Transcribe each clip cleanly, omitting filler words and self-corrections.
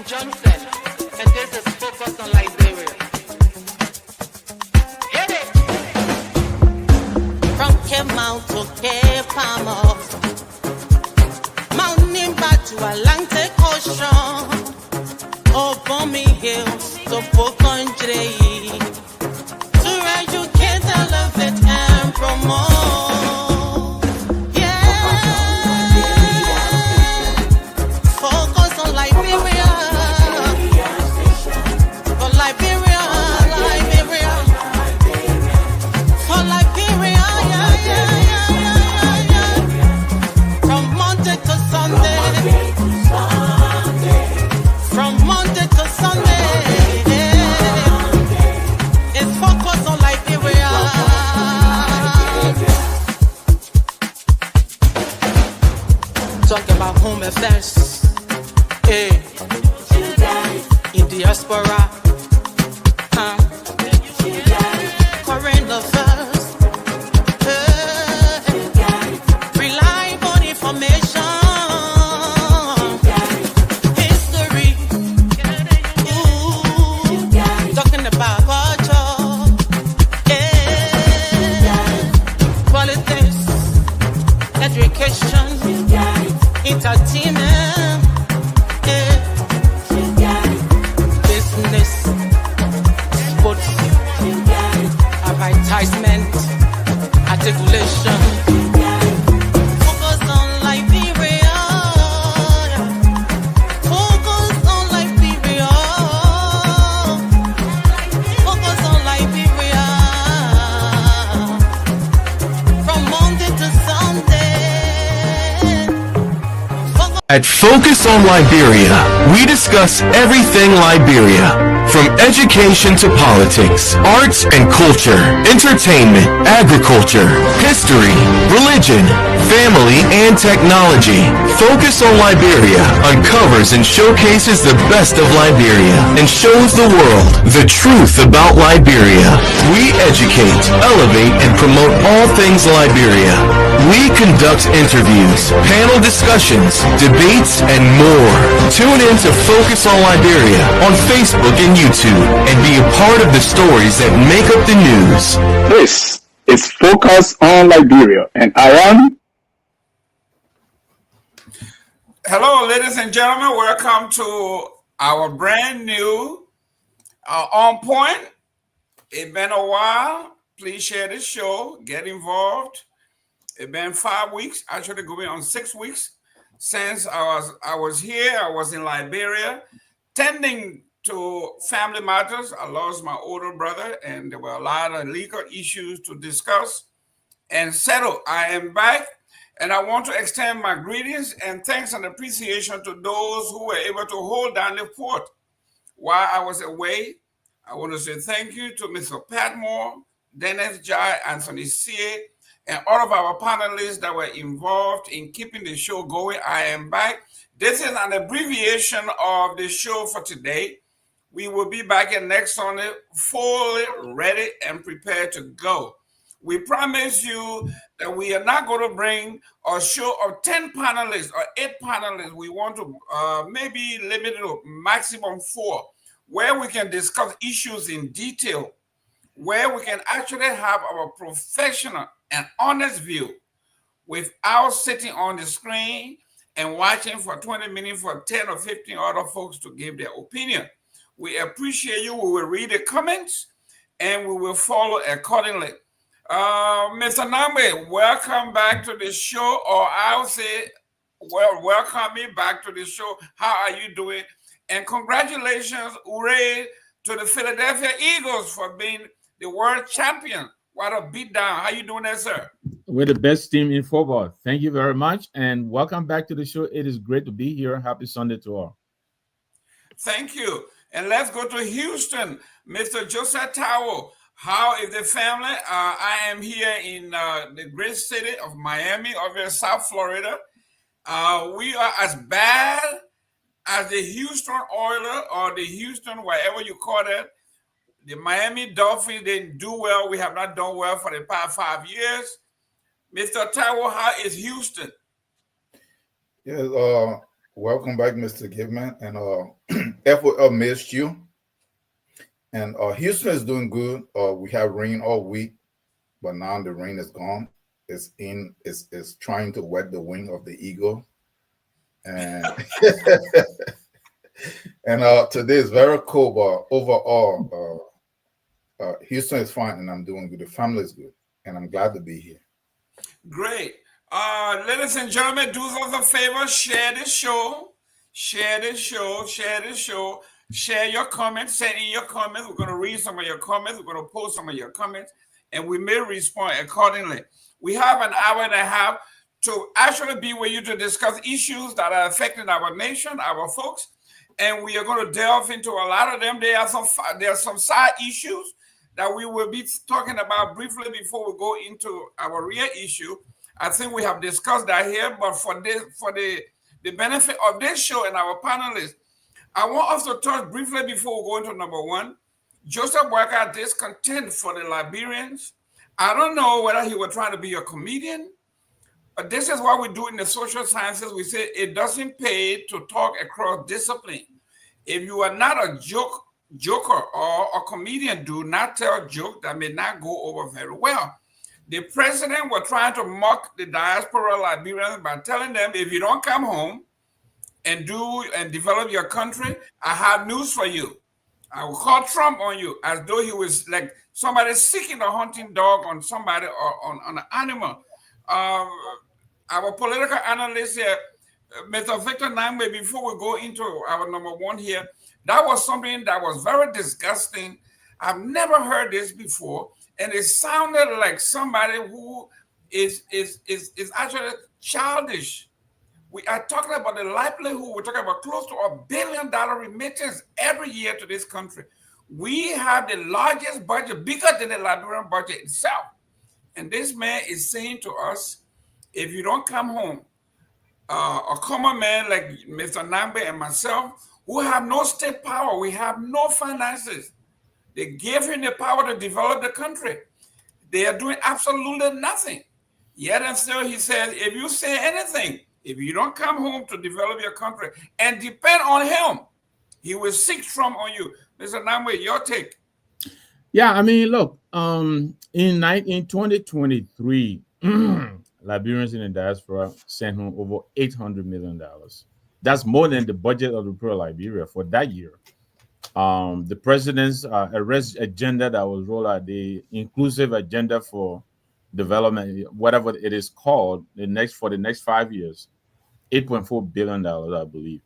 Johnson, and this is Focus on Liberia. Hit it! From Cape Mount to Cape Palmer, mountain back to Atlantic Ocean, Obomi Hills to Pocondre, to educate, elevate, and promote. Talk about home affairs, hey, in diaspora, current affairs, hey, reliable information, history, ooh, talking about culture, hey, politics, education, entertainment, yeah. Business, sports, advertisement, articulation. Focus on Liberia. Focus on Liberia. Focus on Liberia. From Monday to Sunday. At Focus on Liberia, we discuss everything Liberia, from education to politics, arts and culture, entertainment, agriculture, history, religion, family, and technology. Focus on Liberia uncovers and showcases the best of Liberia and shows the world the truth about Liberia. We educate, elevate, and promote all things Liberia. We conduct interviews, panel discussions, debates, and more. Tune in to Focus on Liberia on Facebook and YouTube and be a part of the stories that make up the news. This is Focus on Liberia, and I am... Hello, ladies and gentlemen. Welcome to our brand new On Point. It's been a while. Please share this show. Get involved. It's been 5 weeks, actually going on 6 weeks since I was here. I was in Liberia tending to family matters. I lost my older brother, and there were a lot of legal issues to discuss and settle. I am back, and I want to extend my greetings and thanks and appreciation to those who were able to hold down the fort while I was away. I want to say thank you to Mr. Patmore, Dennis Jai, Anthony C., and all of our panelists that were involved in keeping the show going. I am back. This is an abbreviation of the show for today. We will be back in next Sunday, fully ready and prepared to go. We promise you that we are not going to bring a show of 10 panelists or 8 panelists. We want to maybe limit it to maximum 4, where we can discuss issues in detail, where we can actually have our professional and honest view without sitting on the screen and watching for 20 minutes for 10 or 15 other folks to give their opinion. We appreciate you. We will read the comments and we will follow accordingly. Mr. Nambe, welcome back to the show, or I'll say, well, welcome me back to the show. How are you doing? And congratulations, hooray, to the Philadelphia Eagles for being the world champion. What a beatdown. How you doing there, sir? We're the best team in football. Thank you very much, and welcome back to the show. It is great to be here. Happy Sunday to all. Thank you. And let's go to Houston. Mr. Joseph Towell, how is the family? I am here in the great city of Miami, over South Florida. We are as bad as the Houston Oilers or the Houston, whatever you call it. The Miami Dolphins didn't do well. We have not done well for the past 5 years. Mr. Taiwo, how is Houston? Yeah, welcome back, Mr. Gibman. And FOL missed you. And Houston is doing good. We have rain all week, but now the rain is gone. It's trying to wet the wing of the eagle. And and today is very cold, but overall, Houston is fine, and I'm doing good. The family is good, and I'm glad to be here. Great. Ladies and gentlemen, do us a favor, share this show. Share this show. Share this show. Share your comments. Send in your comments. We're going to read some of your comments. We're going to post some of your comments, and we may respond accordingly. We have an hour and a half to actually be with you to discuss issues that are affecting our nation, our folks, and we are going to delve into a lot of them. There are some side issues that we will be talking about briefly before we go into our real issue. I think we have discussed that here, but for the benefit of this show and our panelists, I want us to touch briefly before we go into number one. Joseph Boyka discontent for the Liberians. I don't know whether he was trying to be a comedian, but this is what we do in the social sciences. We say it doesn't pay to talk across discipline. If you are not a joker or a comedian, do not tell jokes that may not go over very well. The president was trying to mock the diaspora Liberians by telling them, if you don't come home and develop your country, I have news for you. I will call Trump on you, as though he was like somebody seeking a hunting dog on somebody or on an animal. Our political analyst here, Mr. Victor Nambe, before we go into our number one here, that was something that was very disgusting. I've never heard this before, and it sounded like somebody who is actually childish. We are talking about the likelihood, we're talking about close to $1 billion remittance every year to this country. We have the largest budget, bigger than the Liberian budget itself. And this man is saying to us, if you don't come home, a common man like Mr. Nambe and myself, who have no state power, we have no finances. They gave him the power to develop the country. They are doing absolutely nothing. Yet and still he says, if you say anything, if you don't come home to develop your country and depend on him, he will seek Trump on you. Mr. Namwe, your take. Yeah, I mean, look, in 2023, Liberians in the diaspora sent home over $800 million. That's more than the budget of the Republic of Liberia for that year. The president's arrest agenda that was rolled out, the inclusive agenda for development, whatever it is called, for the next 5 years, $8.4 billion, I believe.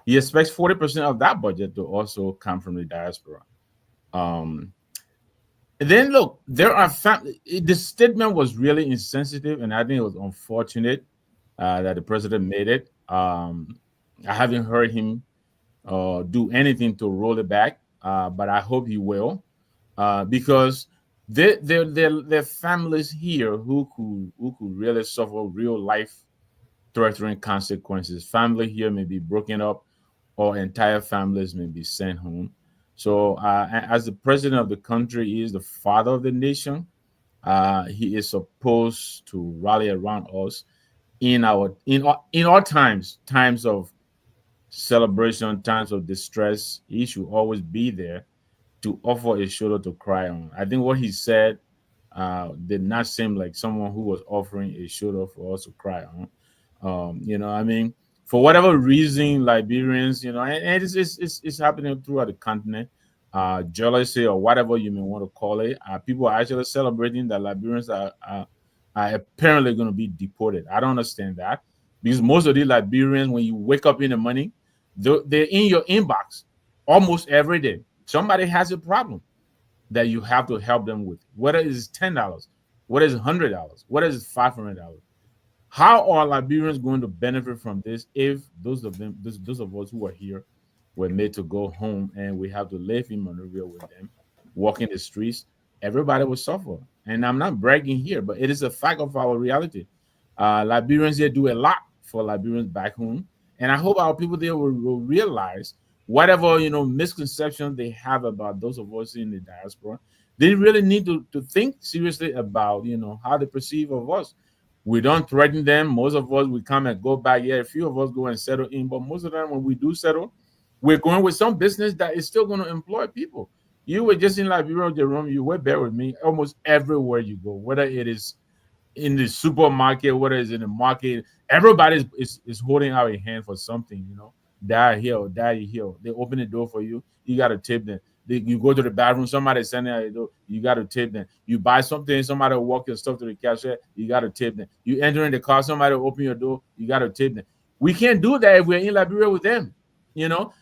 He expects 40% of that budget to also come from the diaspora. And then look, there are the statement was really insensitive, and I think it was unfortunate that the president made it. I haven't heard him do anything to roll it back, but I hope he will, because there are families here who could really suffer real life-threatening consequences. Family here may be broken up, or entire families may be sent home. So, as the president of the country, he is the father of the nation. He is supposed to rally around us in our times of celebration, times of distress. He should always be there to offer a shoulder to cry on. I think what he said did not seem like someone who was offering a shoulder for us to cry on. I mean, for whatever reason, Liberians, and it's happening throughout the continent, jealousy or whatever you may want to call it. People are actually celebrating that Liberians are apparently going to be deported. I don't understand that, because most of the Liberians, when you wake up in the morning, they're in your inbox almost every day. Somebody has a problem that you have to help them with, whether it's $10, whether it's $100, whether it's $500. How are Liberians going to benefit from this if those of us who are here were made to go home and we have to live in Monrovia with them, walk in the streets? Everybody will suffer. And I'm not bragging here, but it is a fact of our reality. Liberians here do a lot for Liberians back home. And I hope our people there will realize whatever, misconceptions they have about those of us in the diaspora, they really need to think seriously about, how they perceive of us. We don't threaten them. Most of us, we come and go back. Yeah, a few of us go and settle in, but most of them, when we do settle, we're going with some business that is still going to employ people. You were just in Liberia, Jerome. You were there with me. Almost everywhere you go, whether it is in the supermarket, whether it's in the market, everybody is holding out a hand for something. Daddy here or daddy here. They open the door for you. You got to tip them. You go to the bathroom, somebody standing at the door, you got to tip them. You buy something, somebody will walk your stuff to the cashier, you got to tip them. You enter in the car, somebody will open your door, you got to tip them. We can't do that if we're in Liberia with them,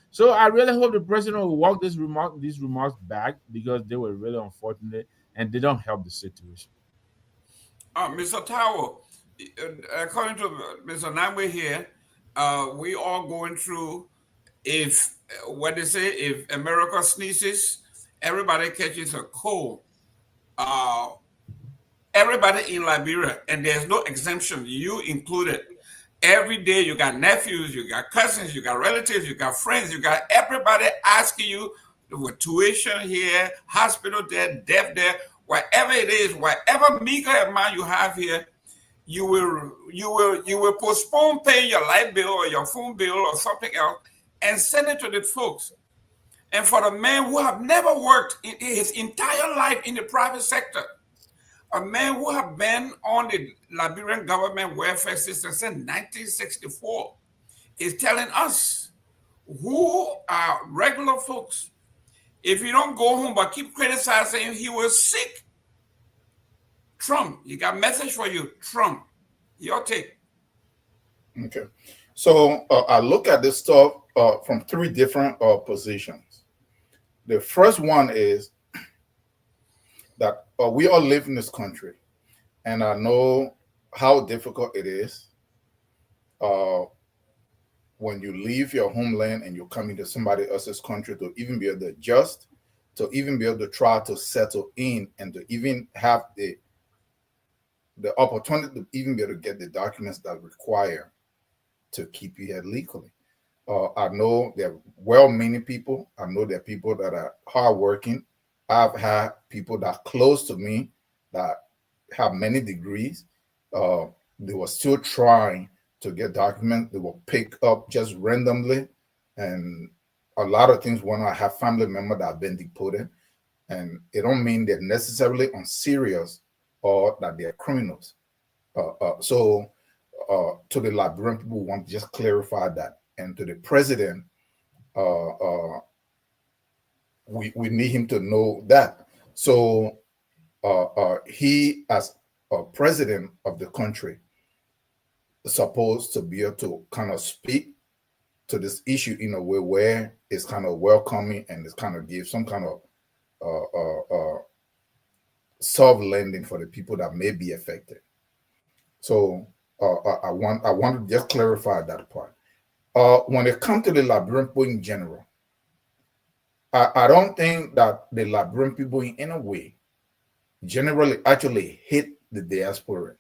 So I really hope the president will walk these remarks back, because they were really unfortunate and they don't help the situation. Mr. Tower, according to Mr. Nangwe here, we are going through, if America sneezes, everybody catches a cold. Everybody in Liberia, and there's no exemption, you included. Every day you got nephews, you got cousins, you got relatives, you got friends, you got everybody asking you with tuition here, hospital there, death there, whatever it is, whatever meager amount you have here, you will postpone paying your light bill or your phone bill or something else and send it to the folks. And for the man who have never worked in his entire life in the private sector, a man who have been on the Liberian government welfare system since 1964, is telling us, who are regular folks, if you don't go home but keep criticizing, he was sick. Trump, you got a message for you, Trump. Your take. Okay. So I look at this stuff from three different positions. The first one is that we all live in this country, and I know how difficult it is when you leave your homeland and you come into somebody else's country to even be able to adjust, to even be able to try to settle in, and to even have the opportunity to even be able to get the documents that require to keep you here legally. I know there are many people. I know there are people that are hardworking. I've had people that are close to me that have many degrees. They were still trying to get documents. They will pick up just randomly. And a lot of things when I have family members that have been deported, and it don't mean they're necessarily unserious or that they're criminals. So to the Liberian people, we want to just clarify that. And to the president, we need him to know that. So he, as a president of the country, is supposed to be able to kind of speak to this issue in a way where it's kind of welcoming and it's kind of gives some kind of soft landing for the people that may be affected. So I want to just clarify that part. When it comes to the Liberian people in general, I don't think that the Liberian people in any way generally actually hate the diasporans.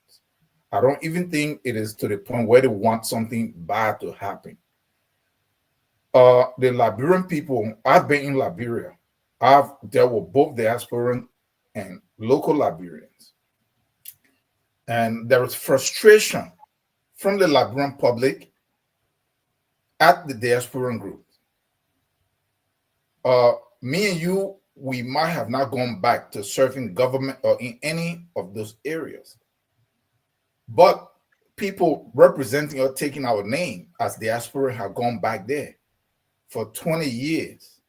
I don't even think it is to the point where they want something bad to happen. The Liberian people, I've been in Liberia. I've dealt with both diasporans and local Liberians. And there is frustration from the Liberian public at the diasporan group. Me and you, we might have not gone back to serving government or in any of those areas. But people representing or taking our name as diaspora have gone back there for 20 years.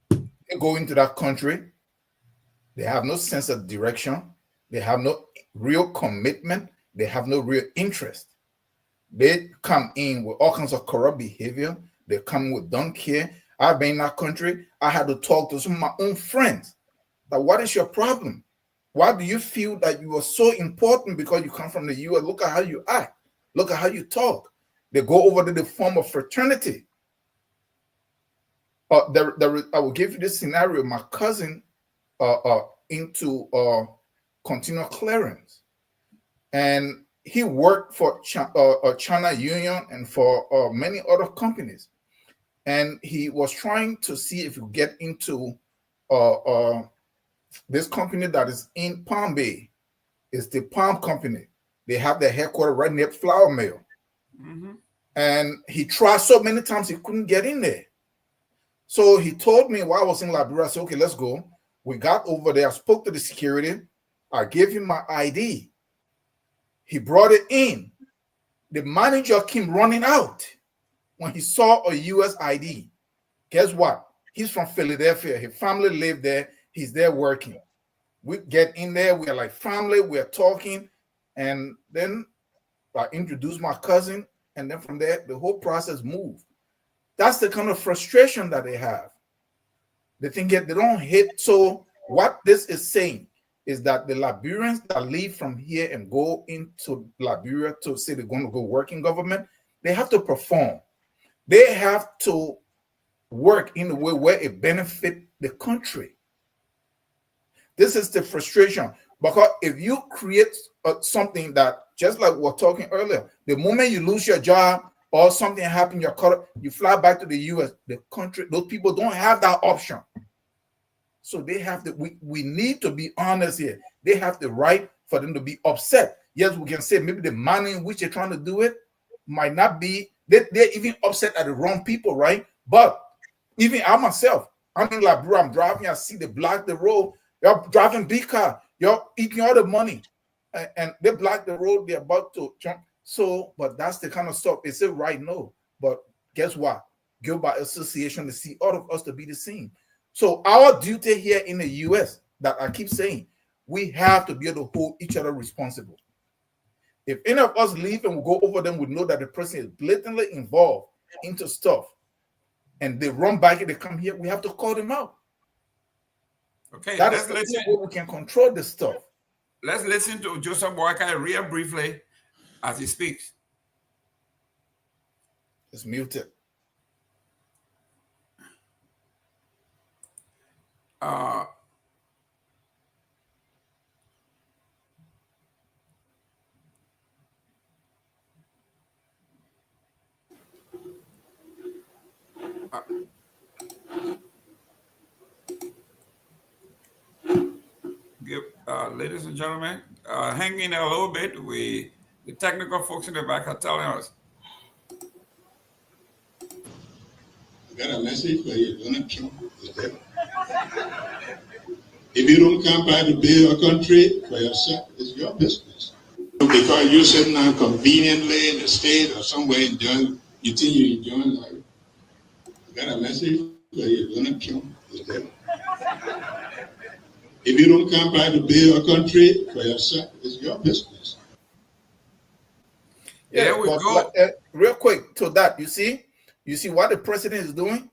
They go into that country, they have no sense of direction, they have no real commitment, they have no real interest. They come in with all kinds of corrupt behavior, they come with don't care. I've been in that country, I had to talk to some of my own friends. Like, what is your problem? Why do you feel that you are so important because you come from the US? Look at how you act. Look at how you talk. They go over to the form of fraternity. I will give you this scenario. My cousin into continual clearance, and he worked for China Union and for many other companies, and he was trying to see if he could get into this company that is in Palm Bay. It's the Palm Company. They have their headquarters right near Flour Mill. Mm-hmm. And he tried so many times, he couldn't get in there. So he told me while I was in Liberia, I said, okay, let's go. We got over there. I spoke to the security. I gave him my ID. He brought it in. The manager came running out when he saw a U.S. ID. Guess what? He's from Philadelphia. His family lived there. He's there working. We get in there. We are like family. We are talking. And then I introduced my cousin. And then from there, the whole process moved. That's the kind of frustration that they have. They think they don't hit. So what this is saying is that the Liberians that leave from here and go into Liberia to say they're going to go work in government, they have to perform. They have to work in a way where it benefits the country. This is the frustration. Because if you create something that, just like we were talking earlier, the moment you lose your job or something happens, you fly back to the U.S., the country, those people don't have that option. So they have to, we need to be honest here. They have the right for them to be upset. Yes, we can say maybe the manner in which they're trying to do it might not be, they're even upset at the wrong people, right? But even I myself, I'm in Liberia, I'm driving, I see they block the road. You're driving big car, you're eating all the money, and they block the road, they're about to jump. So, but that's the kind of stuff. It's a right no. But guess what? Guilt by association to see all of us to be the same. So our duty here in the U.S. that I keep saying, we have to be able to hold each other responsible. If any of us leave and we go over them, we know that the person is blatantly involved into stuff, and they run back and they come here, we have to call them out. Okay, that is the way we can control this stuff. Let's listen to Joseph Boakai real briefly as he speaks. It's muted. Ladies and gentlemen, hang in there a little bit. The technical folks in the back are telling us. I got a message for you. Donald Trump is there. If you don't come by to build your country for yourself, it's your business. Because you're sitting down conveniently in the state or somewhere enjoying, you think you're enjoying life. I got a message for you. Donald Trump is there. If you don't come by to build your country for yourself, it's your business. Yeah, we go. Real quick to that, you see what the president is doing?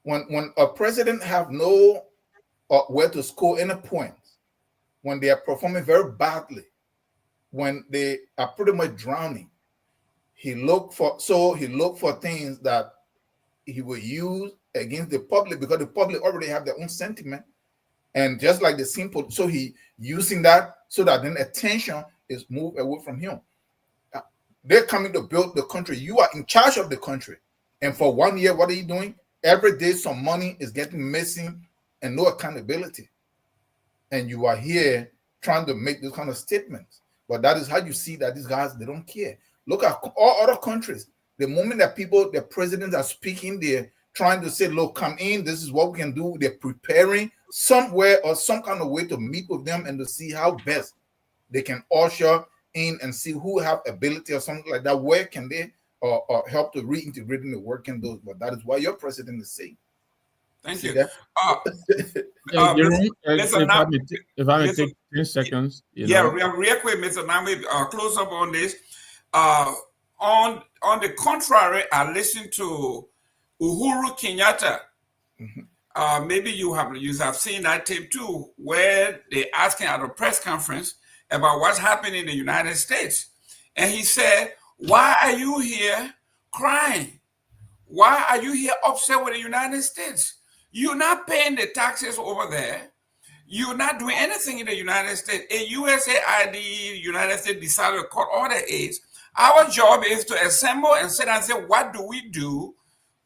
When a president have no where to score any points, when they are performing very badly, when they are pretty much drowning, he look for things that he will use against the public, because the public already have their own sentiment. And just like the simple, so he using that so that then attention is moved away from him. They're coming to build the country. You are in charge of the country. And for 1 year, what are you doing? Every day some money is getting missing and no accountability. And you are here trying to make those kind of statements. But that is how you see that these guys, they don't care. Look at all other countries. The moment that the presidents are speaking, they're trying to say, look, come in, this is what we can do. They're preparing somewhere or some kind of way to meet with them and to see how best they can usher in and see who have ability or something like that. Where can they or help to reintegrate in the working those? But that is why your president is saying. Thank you. If I may take 10 seconds. Real quick, Mr. Nami, close up on this. On the contrary, I listened to Uhuru Kenyatta. Mm-hmm. Maybe you have seen that tape too, where they asking at a press conference about what's happening in the United States. And he said, why are you here crying? Why are you here upset with the United States? You're not paying the taxes over there. You're not doing anything in the United States. A USAID, United States decided to cut all the aids. Our job is to assemble and sit and say, what do we do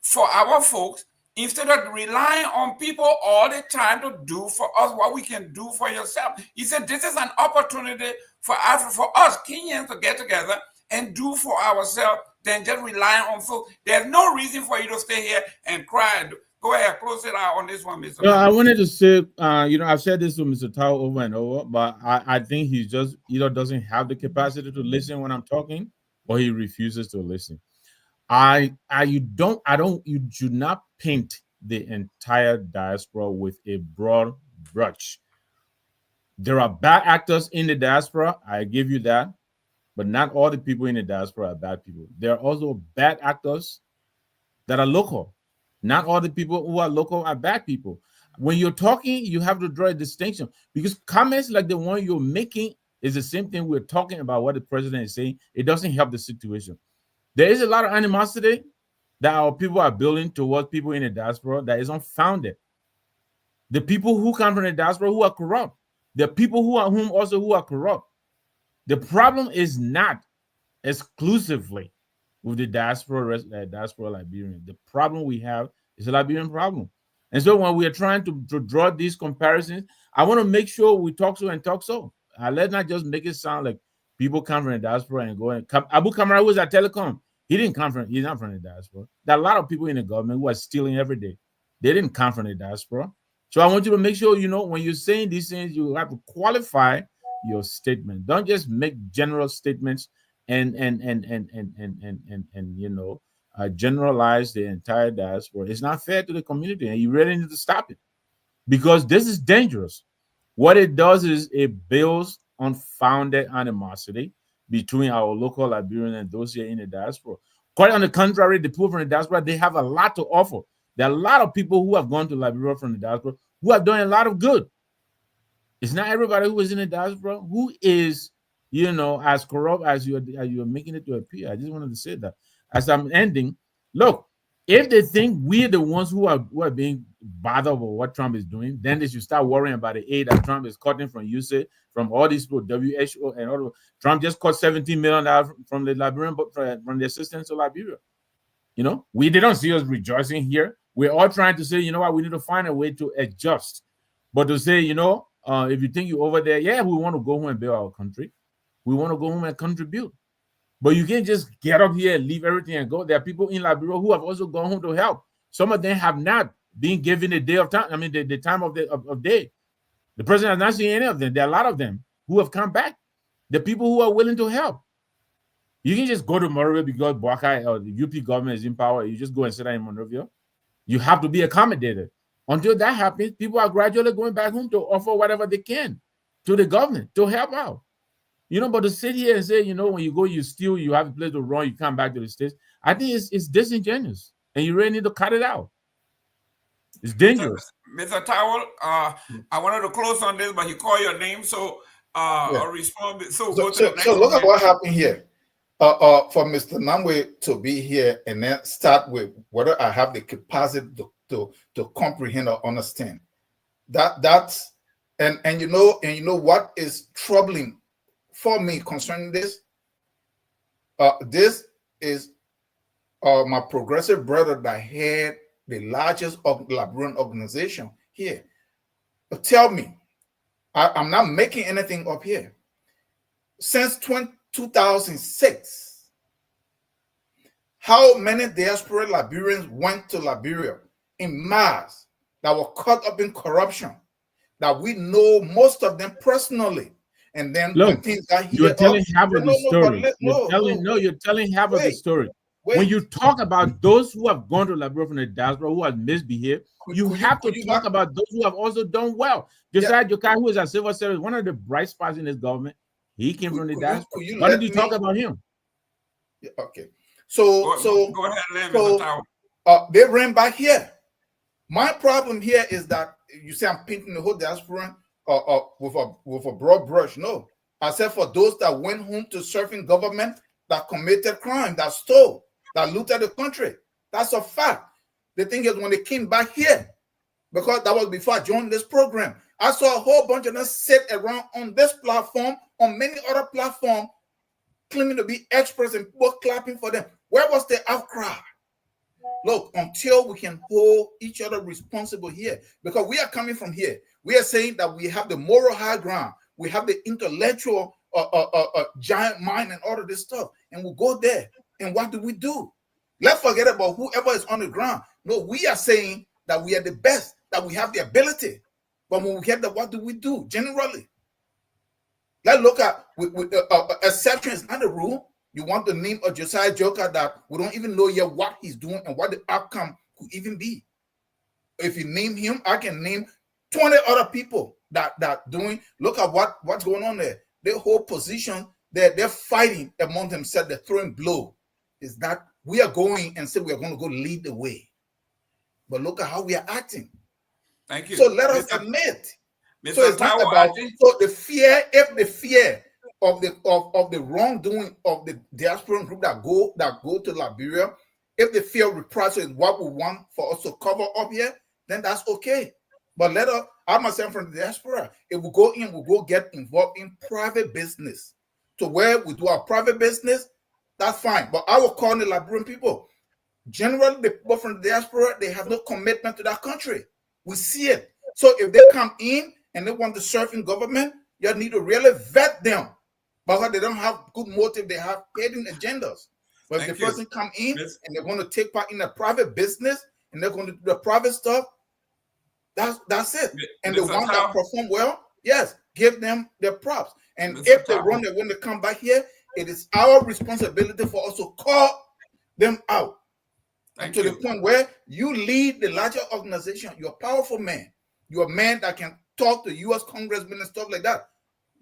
for our folks, instead of relying on people all the time to do for us what we can do for yourself. He said, this is an opportunity for us Kenyans to get together and do for ourselves than just relying on folks. There's no reason for you to stay here and cry. Go ahead, close it out on this one, Mr. No, I wanted to say, I've said this to Mr. Tao over and over, but I think he just either doesn't have the capacity to listen when I'm talking, or he refuses to listen. You should not paint the entire diaspora with a broad brush. There are bad actors in the diaspora, I give you that, but not all the people in the diaspora are bad people. There are also bad actors that are local. Not all the people who are local are bad people. When you're talking, you have to draw a distinction, because comments like the one you're making is the same thing we're talking about what the president is saying. It doesn't help the situation. There is a lot of animosity that our people are building towards people in the diaspora that is unfounded. The people who come from the diaspora who are corrupt. The people who are corrupt. The problem is not exclusively with the diaspora Liberian. The problem we have is a Liberian problem. And so when we are trying to draw these comparisons, I want to make sure we talk so. Let's not just make it sound like people come from the diaspora and go and come. Abu Kamara was at Telecom. He's not from the diaspora. There are a lot of people in the government who are stealing every day. They didn't come from the diaspora. So I want you to make sure, when you're saying these things, you have to qualify your statement. Don't just make general statements and generalize the entire diaspora. It's not fair to the community, and you really need to stop it, because this is dangerous. What it does is it builds unfounded animosity between our local Liberians and those here in the diaspora. Quite on the contrary, the people from the diaspora, they have a lot to offer. There are a lot of people who have gone to Liberia from the diaspora who have done a lot of good. It's not everybody who is in the diaspora who is, as corrupt as you are making it to appear. I just wanted to say that. As I'm ending, look, if they think we're the ones who are being bothered about what Trump is doing, then they should start worrying about the aid that Trump is cutting from USAID, from all these people, WHO, and all. Trump just cut $17 million from the Liberian, from the assistance to Liberia. They don't see us rejoicing here. We're all trying to say, we need to find a way to adjust. But to say, if you think you're over there, yeah, we want to go home and build our country. We want to go home and contribute. But you can't just get up here and leave everything and go. There are people in Liberia who have also gone home to help. Some of them have not been given a day of time. I mean, the time of day. The president has not seen any of them. There are a lot of them who have come back. The people who are willing to help. You can just go to Monrovia because Boakai or the UP government is in power. You just go and sit down in Monrovia. You have to be accommodated. Until that happens, people are gradually going back home to offer whatever they can to the government to help out. But to sit here and say, when you go, you steal, you have a place to run, you come back to the States, I think it's disingenuous. And you really need to cut it out. It's dangerous. Mr. Towell, I wanted to close on this, but he called your name, so I'll respond. So look at what happened here. For Mr. Namwe to be here and then start with whether I have the capacity to comprehend or understand. That's what is troubling for me concerning this. This is my progressive brother that had the largest Liberian organization here. But tell me, I'm not making anything up here. Since 2006, how many diaspora Liberians went to Liberia in mass that were caught up in corruption, that we know most of them personally? And then when things got here, you're telling half of the story. You're telling half of the story. When you talk about those who have gone to Liberia from the diaspora who have misbehaved, you have to talk about those who have also done well. Josiah Jokai, who is a civil service, one of the bright spots in this government, he came from the diaspora. Why did you talk about him? Yeah, okay. So go ahead, they ran back here. My problem here is that you say I'm painting the whole diaspora with a broad brush. No, I said for those that went home to serving government, that committed crime, that stole, that looted the country. That's a fact. The thing is, when they came back here, because that was before I joined this program, I saw a whole bunch of them sit around on this platform, on many other platforms, claiming to be experts and people clapping for them. Where was the outcry? Look, until we can hold each other responsible here, because we are coming from here, we are saying that we have the moral high ground, we have the intellectual giant mind and all of this stuff, and we'll go there. And what do? Let's forget about whoever is on the ground. No, we are saying that we are the best, that we have the ability. But when we get that, what do we do generally? Let's look at exception is not the rule. You want the name of Josiah Joker that we don't even know yet what he's doing and what the outcome could even be. If you name him, I can name 20 other people that doing. Look at what's going on there. Their whole position, they're fighting among themselves. They're throwing blow. Is that we are going and say we are going to go lead the way. But look at how we are acting. Thank you. So let us admit. Mr. So it's not about so the fear. If the fear of the wrongdoing of the diaspora group that go to Liberia, if the fear of reprisal is what we want for us to cover up here, then that's okay. But let us, I myself from the diaspora, if we go in, we go get involved in private business. To where we do our private business, that's fine. But I will call the Liberian people. Generally, the people from the diaspora, they have no commitment to that country. We see it. So if they come in and they want to serve in government, you need to really vet them because they don't have good motive. They have hidden agendas. But if the person come in and they're going to take part in a private business and they're going to do the private stuff, that's it. And the ones that perform well, yes, give them their props. And if they run it when they come back here, it is our responsibility for us to call them out. To the point where you lead the larger organization, you're a powerful man. You're a man that can talk to U.S. congressmen and stuff like that.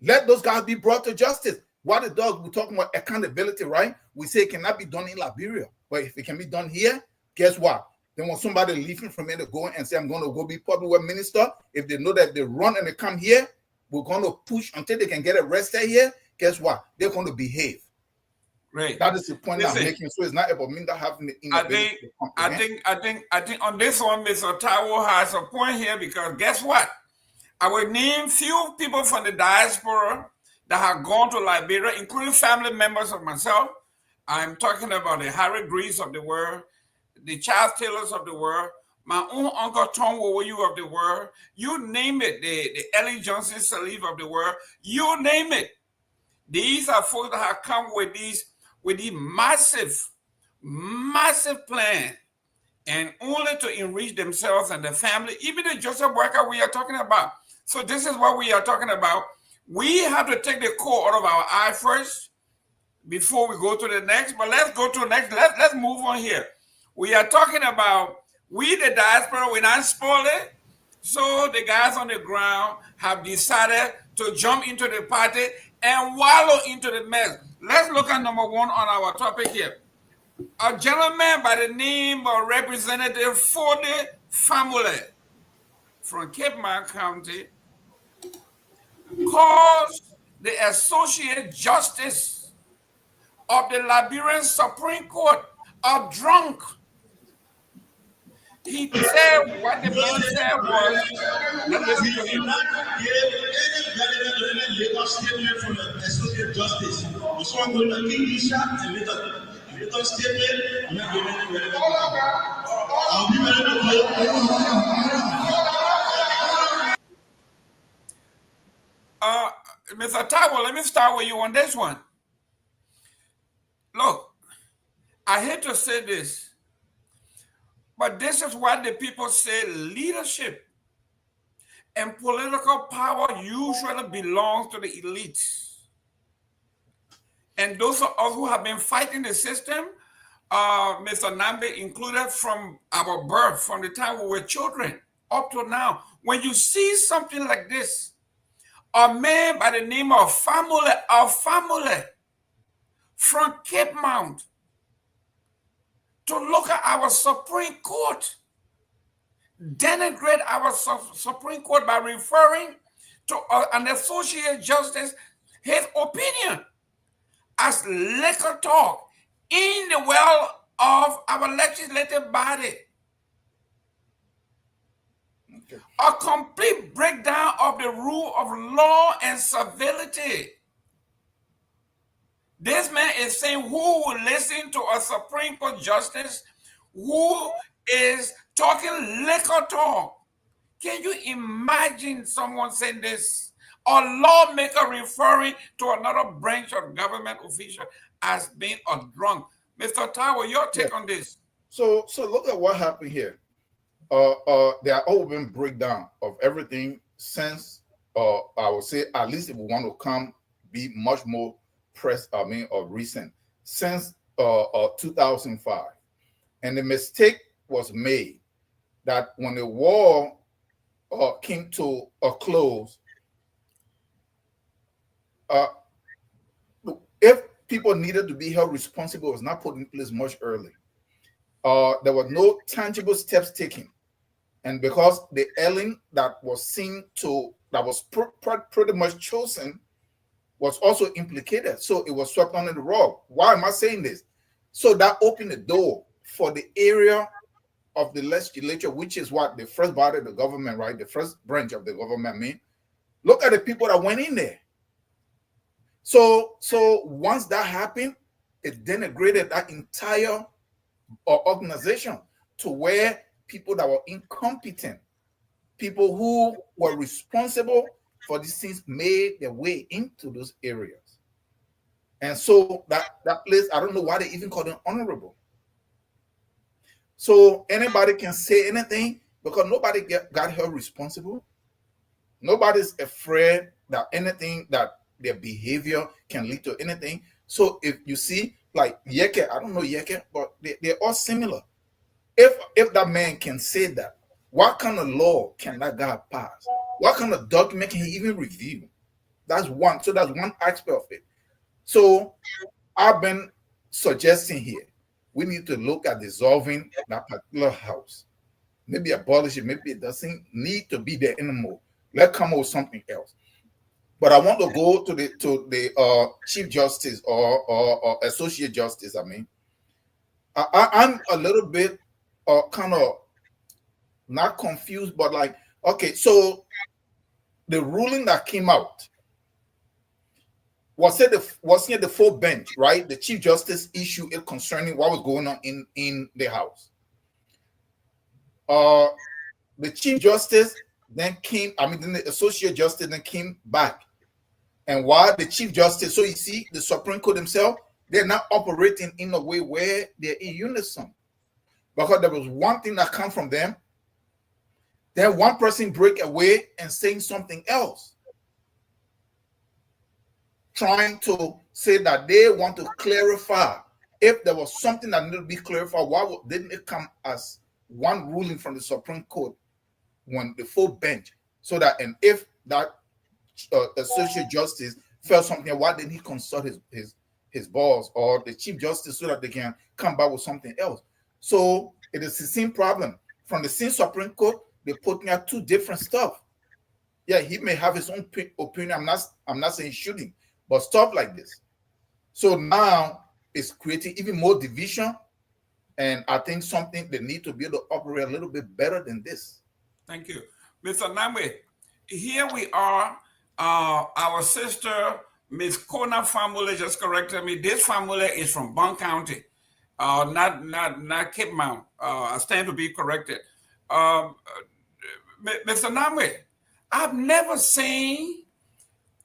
Let those guys be brought to justice. What it does, we're talking about accountability, right? We say it cannot be done in Liberia. But if it can be done here, guess what? Then when somebody leaving from here to go and say, I'm going to go be public work minister, if they know that they run and they come here, we're going to push until they can get arrested here. Guess what? They're going to behave. Right. That is the point I'm making. So it's not about me not having the inability. I think on this one, Mr. Taiwo has a point here because guess what? I will name few people from the diaspora that have gone to Liberia, including family members of myself. I'm talking about the Harry Greaves of the world, the Charles Taylors of the world, my own uncle Tom Wowoyu of the world. You name it, the Ellen Johnson Sirleaf of the world. You name it. These are folks that have come with these massive plan, and only to enrich themselves and their family, even the Joseph worker we are talking about. So this is what we are talking about. We have to take the core out of our eye first before we go to the next. But let's go to the next. Let's move on here. We are talking about we, the diaspora, we're not spoiled. So the guys on the ground have decided to jump into the party and wallow into the mess. Let's look at number one on our topic here. A gentleman by the name of Representative Fode Famule from Cape Mount County calls the Associate Justice of the Liberian Supreme Court a drunk. He said what the man said was, let's listen to him. Statement from the Associate Justice. So I'm going to give you shot and little statement. I'm not giving it ready. I'll be ready to Mr. Taiwo, let me start with you on this one. Look, I hate to say this, but this is what the people say leadership and political power usually belongs to the elites. And those of us who have been fighting the system, Mr. Nambe included, from our birth, from the time we were children up to now, when you see something like this, a man by the name of Famule from Cape Mount to look at our Supreme Court, denigrate our Supreme Court by referring to an Associate Justice, his opinion as liquor talk in the well of our legislative body. Okay. A complete breakdown of the rule of law and civility. This man is saying who will listen to a Supreme Court justice who is talking liquor talk. Can you imagine someone saying this? A lawmaker referring to another branch of government official as being a drunk. Mr. Tower, your take on this? So look at what happened here. There are all been breakdown of everything since I would say, at least if we want to come be much more or recent, since 2005. And the mistake was made that when the war came to a close, if people needed to be held responsible, it was not put in place much early. There were no tangible steps taken. And because the Ellen that was pretty much chosen was also implicated. So it was swept under the rug. Why am I saying this? So that opened the door for the area of the legislature, which is what the first body of the government, right? The first branch of the government. I mean, look at the people that went in there. So once that happened, it denigrated that entire organization to where people that were incompetent, people who were responsible for these things made their way into those areas. And so that place, I don't know why they even call it honorable. So anybody can say anything because nobody got held responsible. Nobody's afraid that anything that their behavior can lead to anything. So if you see like Yeke, I don't know Yeke, but they're all similar. If that man can say that, what kind of law can that guy pass? What kind of document can he even review? That's one. So that's one aspect of it. So I've been suggesting here, we need to look at dissolving that particular house. Maybe abolish it. Maybe it doesn't need to be there anymore. Let's come up with something else. But I want to go to the Chief Justice or Associate Justice. I mean, I'm a little bit kind of not confused, but like, okay, so the ruling that came out was it the full bench, right? The Chief Justice issued it concerning what was going on in the House. The Chief Justice then then the Associate Justice then came back. And while the Chief Justice, so you see, the Supreme Court themselves, they're not operating in a way where they're in unison. Because there was one thing that come from them, then one person break away and saying something else, trying to say that they want to clarify if there was something that needed to be clarified. Why didn't it come as one ruling from the Supreme Court when the full bench? So that, and if that Associate Justice felt something, why didn't he consult his boss or the Chief Justice so that they can come back with something else? So it is the same problem. From the same Supreme Court, they're putting out two different stuff. Yeah, he may have his own opinion. I'm not saying shooting, but stuff like this. So now it's creating even more division. And I think something they need to be able to operate a little bit better than this. Thank you. Mr. Namwe, here we are. Our sister, Miss Kona family, just corrected me. This family is from Bond County, not Cape Mount. I stand to be corrected. Mr. Namwe, I've never seen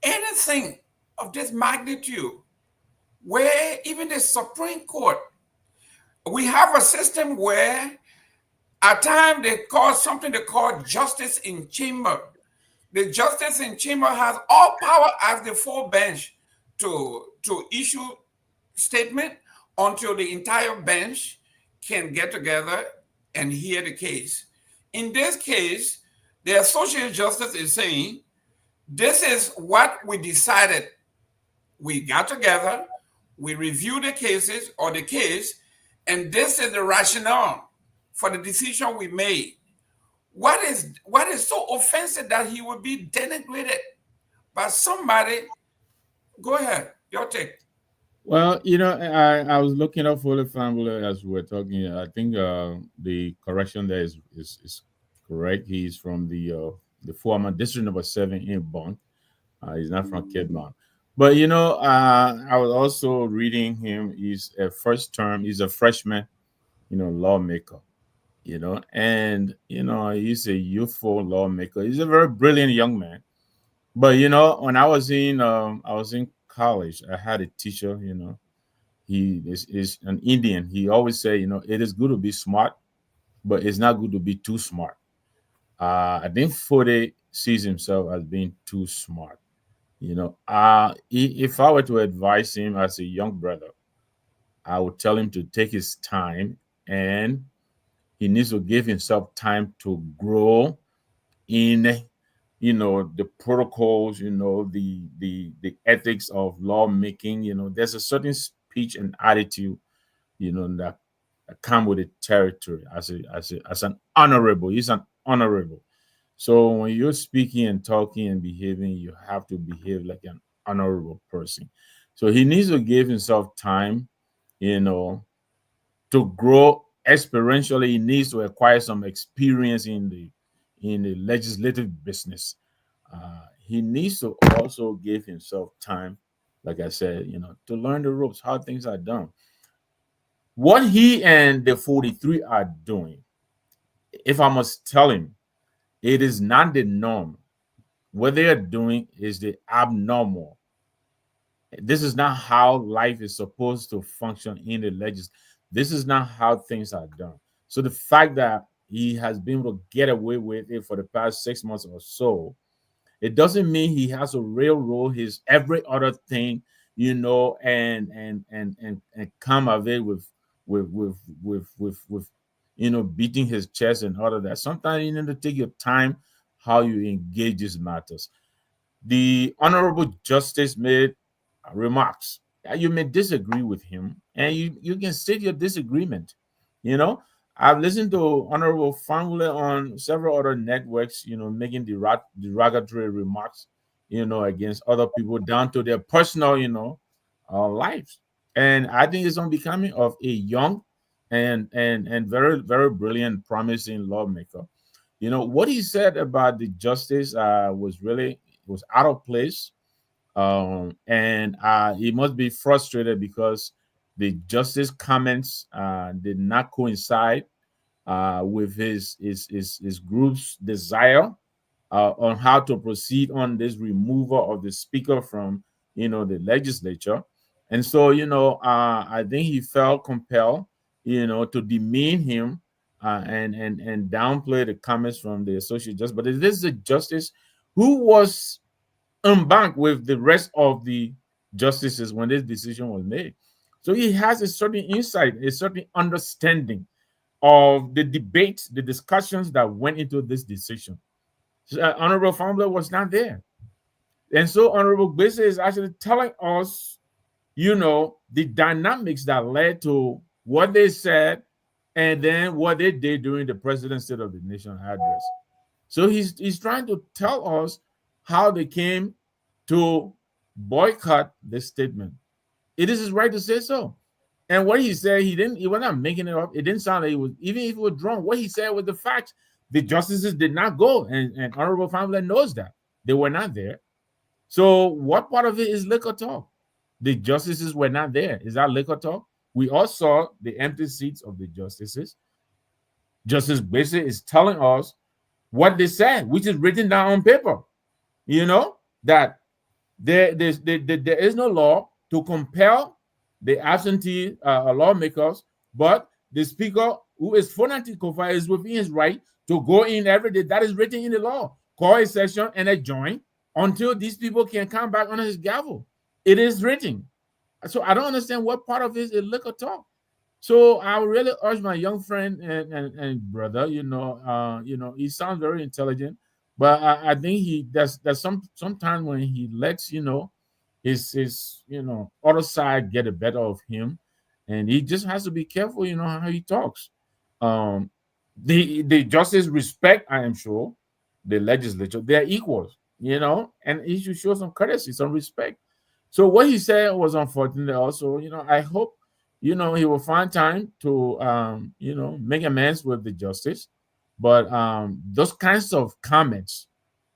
anything of this magnitude where even the Supreme Court, we have a system where at times they call something they call justice in chamber. The justice in chamber has all power as the full bench to issue statement until the entire bench can get together and hear the case. In this case, the Associate Justice is saying, this is what we decided. We got together, we reviewed the cases or the case, and this is the rationale for the decision we made. What is so offensive that he would be denigrated by somebody? Go ahead, your take. Well, I was looking up for the family as we were talking. I think the correction there is correct. He's from the former District Number 7 in Bond. He's not from Cape Mount. But I was also reading him. He's a first term. He's a freshman, lawmaker. And he's a youthful lawmaker. He's a very brilliant young man. But when I was in college, I had a teacher. he is an Indian. He always say, it is good to be smart, but it's not good to be too smart. I think Fode sees himself as being too smart. If I were to advise him as a young brother, I would tell him to take his time, and he needs to give himself time to grow in, the protocols, the ethics of lawmaking. There's a certain speech and attitude, that come with the territory as an honorable. He's an honorable. So when you're speaking and talking and behaving, you have to behave like an honorable person. So he needs to give himself time, to grow experientially. He needs to acquire some experience in the legislative business. He needs to also give himself time, like I said, to learn the ropes, how things are done. What he and the 43 are doing, if I must tell him, it is not the norm. What they are doing is the abnormal. This is not how life is supposed to function in the legislature. This is not how things are done. So the fact that he has been able to get away with it for the past 6 months or so, it doesn't mean he has to railroad his every other thing, and come of it with beating his chest and all of that. Sometimes you need to take your time how you engage these matters. The Honorable Justice made remarks. You may disagree with him, and you can state your disagreement. I've listened to Honorable Fangule on several other networks, making derogatory remarks, against other people down to their personal, lives. And I think it's unbecoming of a young and very, very brilliant, promising lawmaker. What he said about the justice was out of place. And he must be frustrated because the justice comments did not coincide with his group's desire on how to proceed on this removal of the speaker from the legislature. And so I think he felt compelled to demean him and downplay the comments from the associate justice. But it is the justice who was unbanked with the rest of the justices when this decision was made. So he has a certain insight, a certain understanding of the debates, the discussions that went into this decision. Honorable Fambler was not there. And so Honorable Gbese is actually telling us, the dynamics that led to what they said and then what they did during the President's State of the Nation address. So he's trying to tell us how they came to boycott this statement. It is his right to say so. And what he said, he was not making it up. It didn't sound like he was, even if he was drunk, what he said was the fact. The justices did not go, and Honorable Family knows that. They were not there. So what part of it is liquor talk? The justices were not there. Is that liquor talk? We all saw the empty seats of the justices. Justice Gbese is telling us what they said, which is written down on paper. That there is no law to compel the absentee lawmakers, but the speaker, who is phonetic Kofa, is within his right to go in every day. That is written in the law. Call a session and adjourn until these people can come back on his gavel. It is written. So I don't understand what part of it is liquor talk. So I would really urge my young friend and brother, he sounds very intelligent, but I think there's sometimes when he lets, his other side get the better of him, and he just has to be careful, how he talks. The justice respect, I am sure, the legislature. They're equals, and he should show some courtesy, some respect. So what he said was unfortunate also. I hope, he will find time to, make amends with the justice. But those kinds of comments,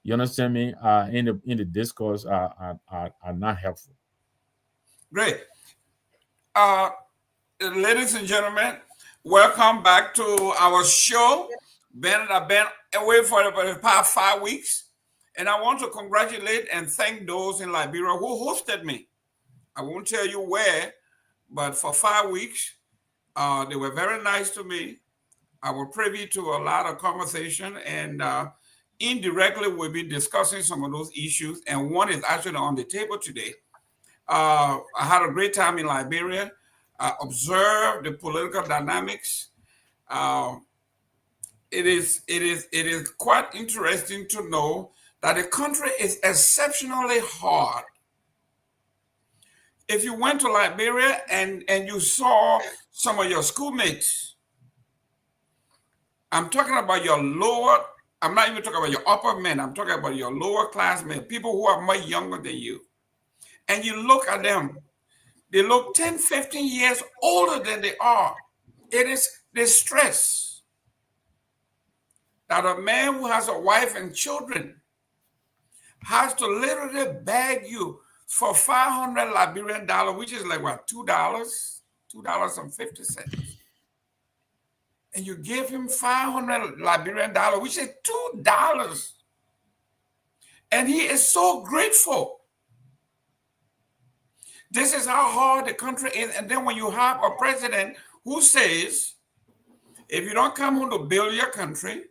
you understand me, in the discourse are not helpful. Great. Ladies and gentlemen, welcome back to our show. I've been away for the past 5 weeks, and I want to congratulate and thank those in Liberia who hosted me. I won't tell you where, but for 5 weeks, they were very nice to me. I was privy to a lot of conversation, and indirectly we'll be discussing some of those issues, and one is actually on the table today. I had a great time in Liberia. I observed the political dynamics. It is quite interesting to know that the country is exceptionally hard. If you went to Liberia and you saw some of your schoolmates, I'm talking about your lower, I'm not even talking about your upper men, I'm talking about your lower classmen, people who are much younger than you. And you look at them, they look 10, 15 years older than they are. It is the stress that a man who has a wife and children has to literally beg you for 500 Liberian dollars, which is like what, $2.50. And you give him 500 Liberian dollars, which is $2. And he is so grateful. This is how hard the country is. And then when you have a president who says, if you don't come home to build your country,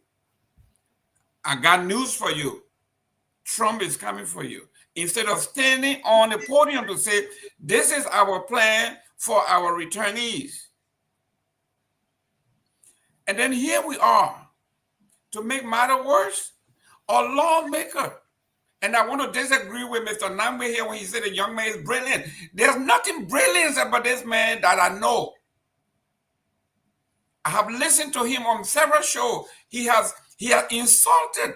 I got news for you. Trump is coming for you. Instead of standing on the podium to say, this is our plan for our returnees. And then here we are, to make matter worse, a lawmaker. And I want to disagree with Mr. Namwe here when he said the young man is brilliant. There's nothing brilliant about this man that I know. I have listened to him on several shows. He has insulted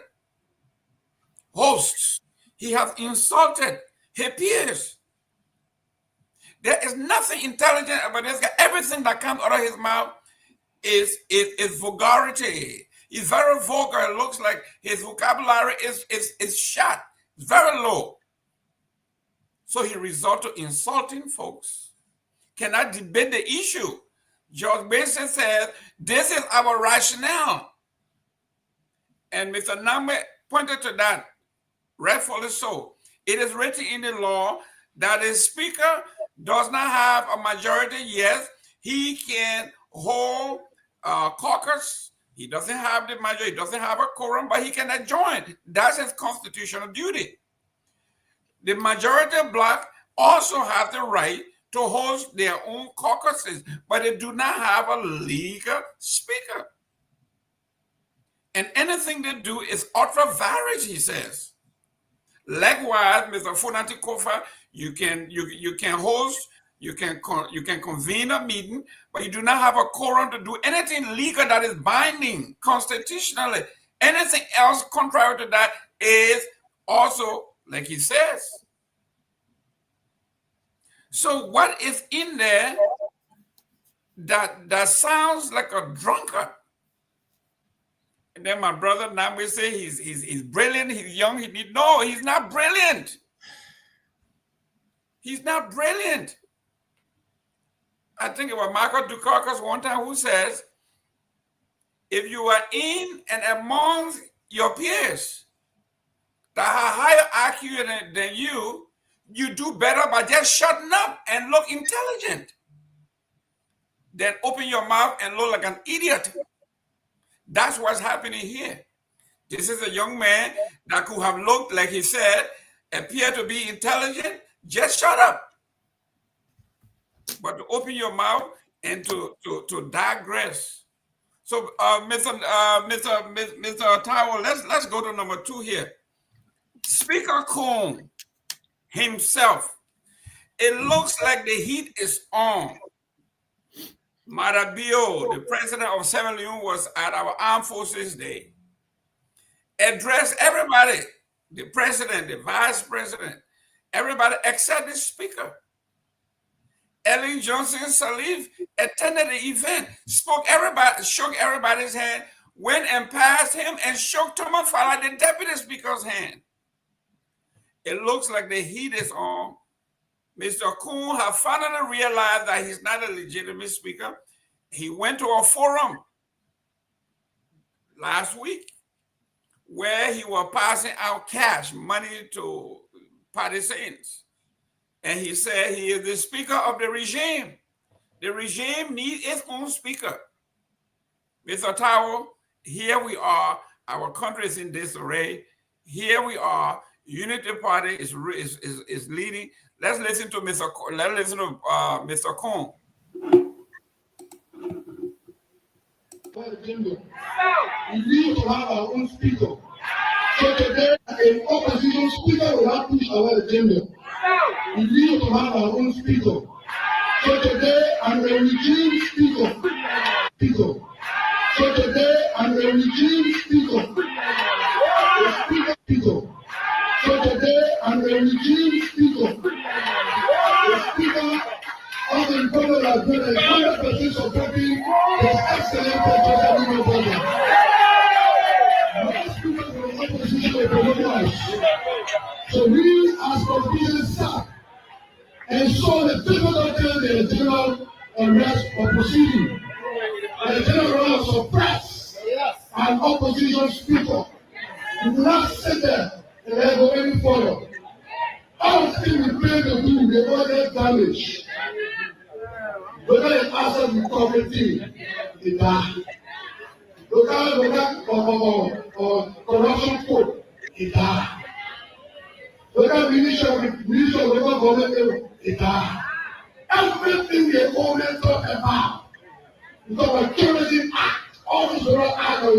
hosts. He has insulted his peers. There is nothing intelligent about this guy. Everything that comes out of his mouth is vulgarity. He's very vulgar. It looks like his vocabulary is shot. It's very low. So he resorted to insulting folks. Cannot debate the issue. George Mason said, this is our rationale. And Mr. Nambe pointed to that, rightfully so. It is written in the law that a speaker does not have a majority. Yes, he can hold caucus. He doesn't have the majority, he doesn't have a quorum, but he can adjourn. That's his constitutional duty. The majority bloc also have the right to host their own caucuses, but they do not have a legal speaker. And anything they do is ultra vires, he says. Likewise, Mr. Funati Kofa, you can host, you can convene a meeting, but you do not have a quorum to do anything legal that is binding constitutionally. Anything else contrary to that is also, like he says. So what is in there that sounds like a drunkard? And then my brother Namwe say he's brilliant, he's young, no, he's not brilliant. He's not brilliant. I think it was Michael Dukakis one time who says, if you are in and among your peers that have higher IQ than you, you do better by just shutting up and look intelligent than open your mouth and look like an idiot. That's what's happening here. This is a young man that could have looked, like he said, appear to be intelligent. Just shut up. But to open your mouth and to digress. So, Mr. Taiwo, let's go to number 2 here. Speaker Cohn himself. It looks like the heat is on. Marabio, the president of Sierra Leone, was at our Armed Forces Day. Addressed everybody, the president, the vice president, everybody except the speaker. Ellen Johnson Sirleaf attended the event, shook everybody's hand, went and passed him and shook Thomas Fala, the deputy speaker's hand. It looks like the heat is on. Mr. Kuhn has finally realized that he's not a legitimate speaker. He went to a forum last week where he was passing out cash, money to partisans. And he said he is the speaker of the regime. The regime needs its own speaker. Mr. Tao, here we are. Our country is in disarray. Here we are. Unity Party is leading. Let's listen to Mr. Mr. Kong. We need to have our own speaker. So today, an opposition speaker will not push our agenda. We need to have our own speaker. So today, I'm a regime speaker. So today, I'm a regime speaker. So today, I'm a regime speaker. The speaker of the Republic of Nigeria is 100% supporting His Excellency President President. So we as politicians sat and saw the difficulty in the general arrest or proceeding. The general suppressed an opposition speaker. You will not sit there and let go any further. All the things we pay to do, they all get damaged. Whether it's asset recovery team, they die. Local corruption code, it died. Local ministry of local government, it died. Everything they only talk about, because of tourism act, all those other acts of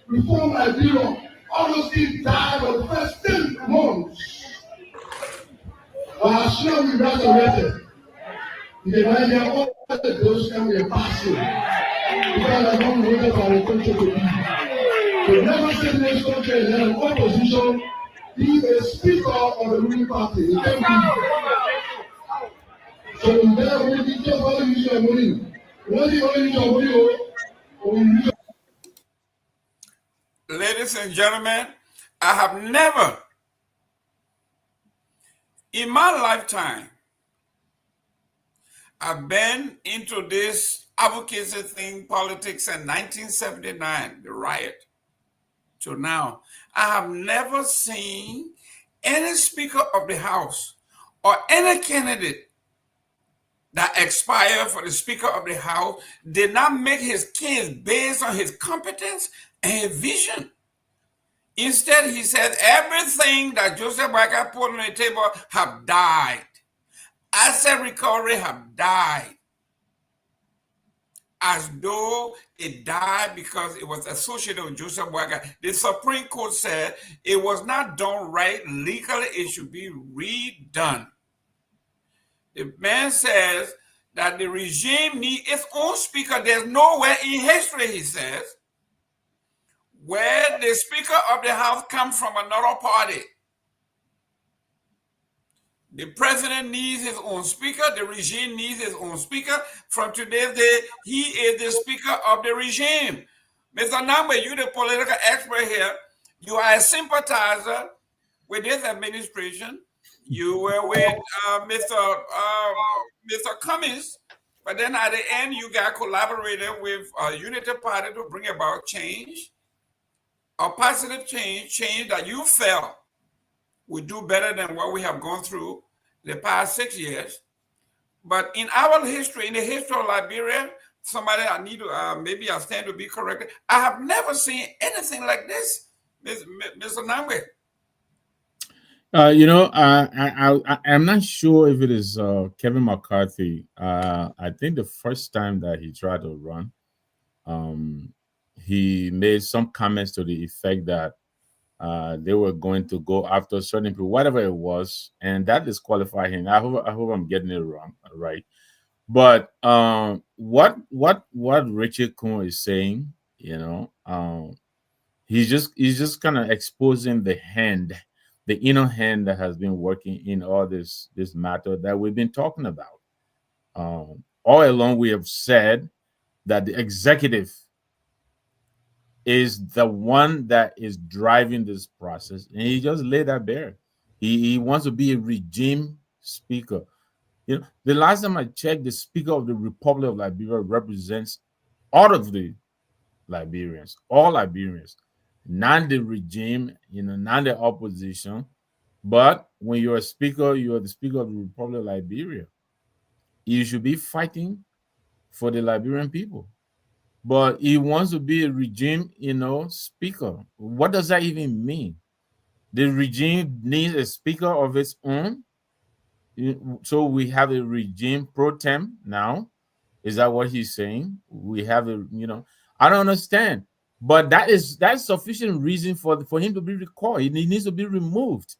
reform Nigeria, all those things died for the first 10 months. But as soon as we resurrected, the Nigeria, all those can be passing. Because I don't know for the country to be. We never said this country and then opposition be a speaker of the ruling party. It can't be. So we better really carefully use your money. When you only use your money, or you use. Ladies and gentlemen, I have never in my lifetime I've been into this advocacy thing, politics in 1979, the riot, to now. I have never seen any Speaker of the House or any candidate that expired for the Speaker of the House did not make his case based on his competence and his vision. Instead, he said everything that Joseph Boakai put on the table have died. Asset recovery have died. As though it died because it was associated with Joseph Boakai. The Supreme Court said it was not done right legally, it should be redone. The man says that the regime needs its own speaker. There's nowhere in history, he says, where the Speaker of the House comes from another party. The president needs his own speaker. The regime needs his own speaker. From today's day, he is the speaker of the regime. Mr. Nambe, you're the political expert here. You are a sympathizer with this administration. You were with Mr. Cummings, but then at the end, you got collaborated with Unity Party to bring about change, a positive change that you felt would do better than what we have gone through the past 6 years. But in our history, in the history of Liberia, somebody I need to, maybe I stand to be corrected, I have never seen anything like this, Mr. Nambe. I'm not sure if it is Kevin McCarthy. I think the first time that he tried to run, he made some comments to the effect that they were going to go after certain people, whatever it was, and that disqualified him. I hope I'm getting it wrong, right? But what Richard Kuhn is saying, he's just kind of exposing the inner hand that has been working in all this matter that we've been talking about. All along, we have said that the executive is the one that is driving this process, and he just laid that bare. He wants to be a regime speaker. The last time I checked, the Speaker of the Republic of Liberia represents all of the Liberians, all Liberians, not the regime, not the opposition. But when you're a speaker, you are the Speaker of the Republic of Liberia. You should be fighting for the Liberian people. But he wants to be a regime, speaker. What does that even mean? The regime needs a speaker of its own. So we have a regime pro tem now. Is that what he's saying? We have I don't understand. But that's sufficient reason for him to be recalled. He needs to be removed.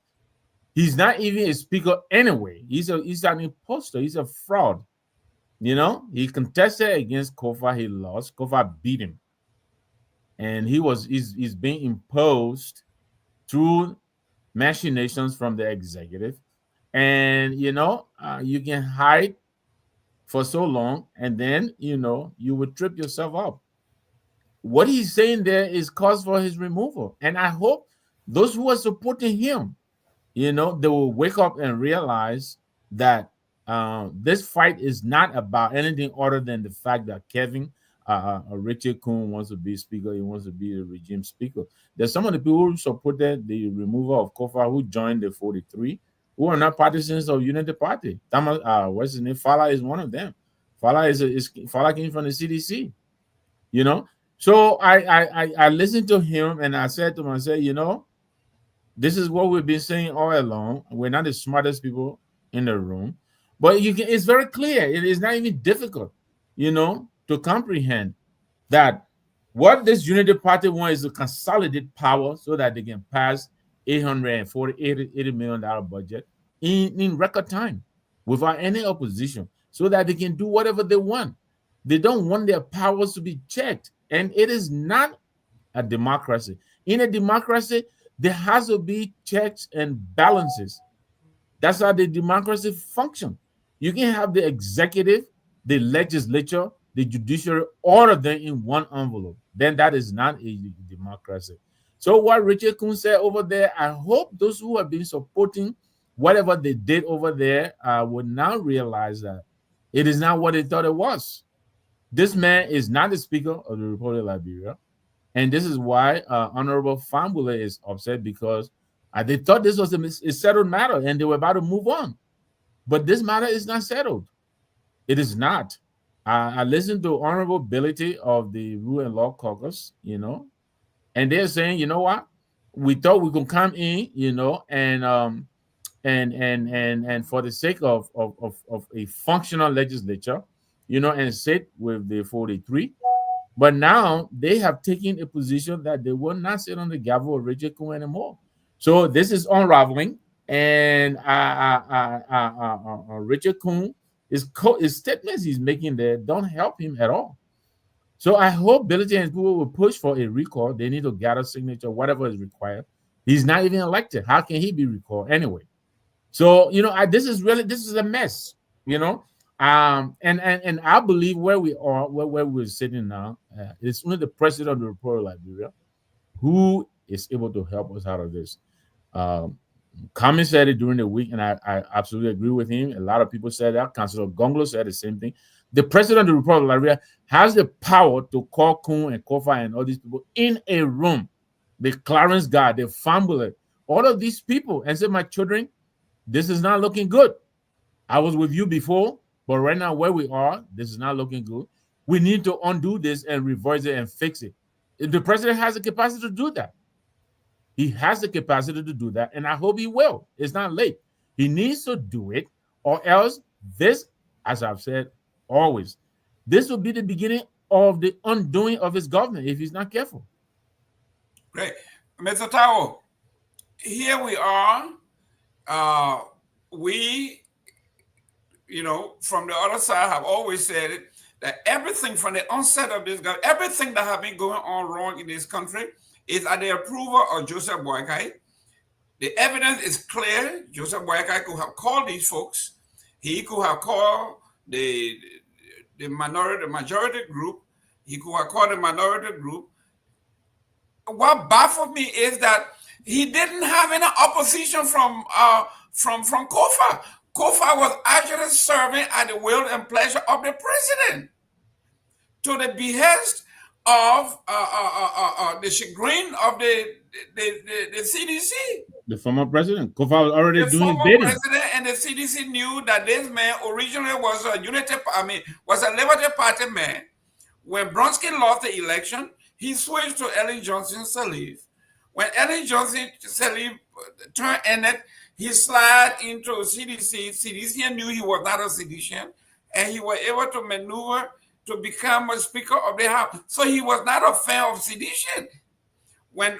He's not even a speaker anyway. He's an imposter. He's a fraud. He contested against Kofa. He lost. Kofa beat him, and he's being imposed through machinations from the executive. And you can hide for so long, and then you would trip yourself up. What he's saying there is cause for his removal, and I hope those who are supporting him, they will wake up and realize that this fight is not about anything other than the fact that Kevin Richard Kuhn wants to be speaker. He wants to be a regime speaker. There's some of the people who supported the removal of Kofa who joined the 43 who are not partisans of Unity Party. What's his name? Fala is one of them. Fala Fala came from the CDC. So I listened to him and I said to myself, this is what we've been saying all along. We're not the smartest people in the room, but it's very clear. It is not even difficult, to comprehend that what this Unity Party wants is to consolidate power so that they can pass $80 million budget in record time without any opposition so that they can do whatever they want. They don't want their powers to be checked. And it is not a democracy. In a democracy, there has to be checks and balances. That's how the democracy functions. You can have the executive, the legislature, the judiciary, all of them in one envelope. Then that is not a democracy. So what Richard Kuhn said over there, I hope those who have been supporting whatever they did over there would now realize that it is not what they thought it was. This man is not the Speaker of the Republic of Liberia. And this is why Honorable Fambule is upset, because they thought this was a settled matter and they were about to move on. But this matter is not settled. It is not. I listened to Honorable Ability of the Rule and Law Caucus, and they're saying, you know what? We thought we could come in, and for the sake of a functional legislature, and sit with the 43. But now they have taken a position that they will not sit on the gavel of Richard Kuhn anymore. So this is unraveling, and Richard Kuhn, his statements he's making there don't help him at all. So I hope Billy and people will push for a recall. They need to gather signature, whatever is required. He's not even elected. How can he be recalled anyway? So this is a mess. And I believe where we are, where we're sitting now, it's only the president of the Republic of Liberia who is able to help us out of this. Kami said it during the week, and I absolutely agree with him. A lot of people said that. Councilor Gonglo said the same thing. The president of the Republic of Liberia has the power to call Kuhn and Kofa and all these people in a room. The Clarence Guard, the Fambule, all of these people, and say, my children, this is not looking good. I was with you before, but right now where we are, this is not looking good. We need to undo this and reverse it and fix it. The president has the capacity to do that. He has the capacity to do that, and I hope he will. It's not late. He needs to do it, or else this, as I've said always, this will be the beginning of the undoing of his government if he's not careful. Great. Mr. Tao, here we are. We, from the other side have always said it, that everything from the onset of this government, everything that has been going on wrong in this country is at the approval of Joseph Boakai. The evidence is clear. Joseph Boakai could have called these folks. He could have called the majority group. He could have called the minority group. What baffled me is that he didn't have any opposition from Kofa. Kofa was actually serving at the will and pleasure of the president, to the behest of the chagrin of the CDC. The former president, Kofa was already The doing former bidding. president and the CDC knew that this man originally was a Liberty Party man. When Bronski lost the election, he switched to Ellen Johnson Sirleaf. When Ellen Johnson Sirleaf term ended, he slid into CDC. CDC knew he was not a seditious, and he was able to maneuver to become a Speaker of the House. So he was not a fan of sedition. When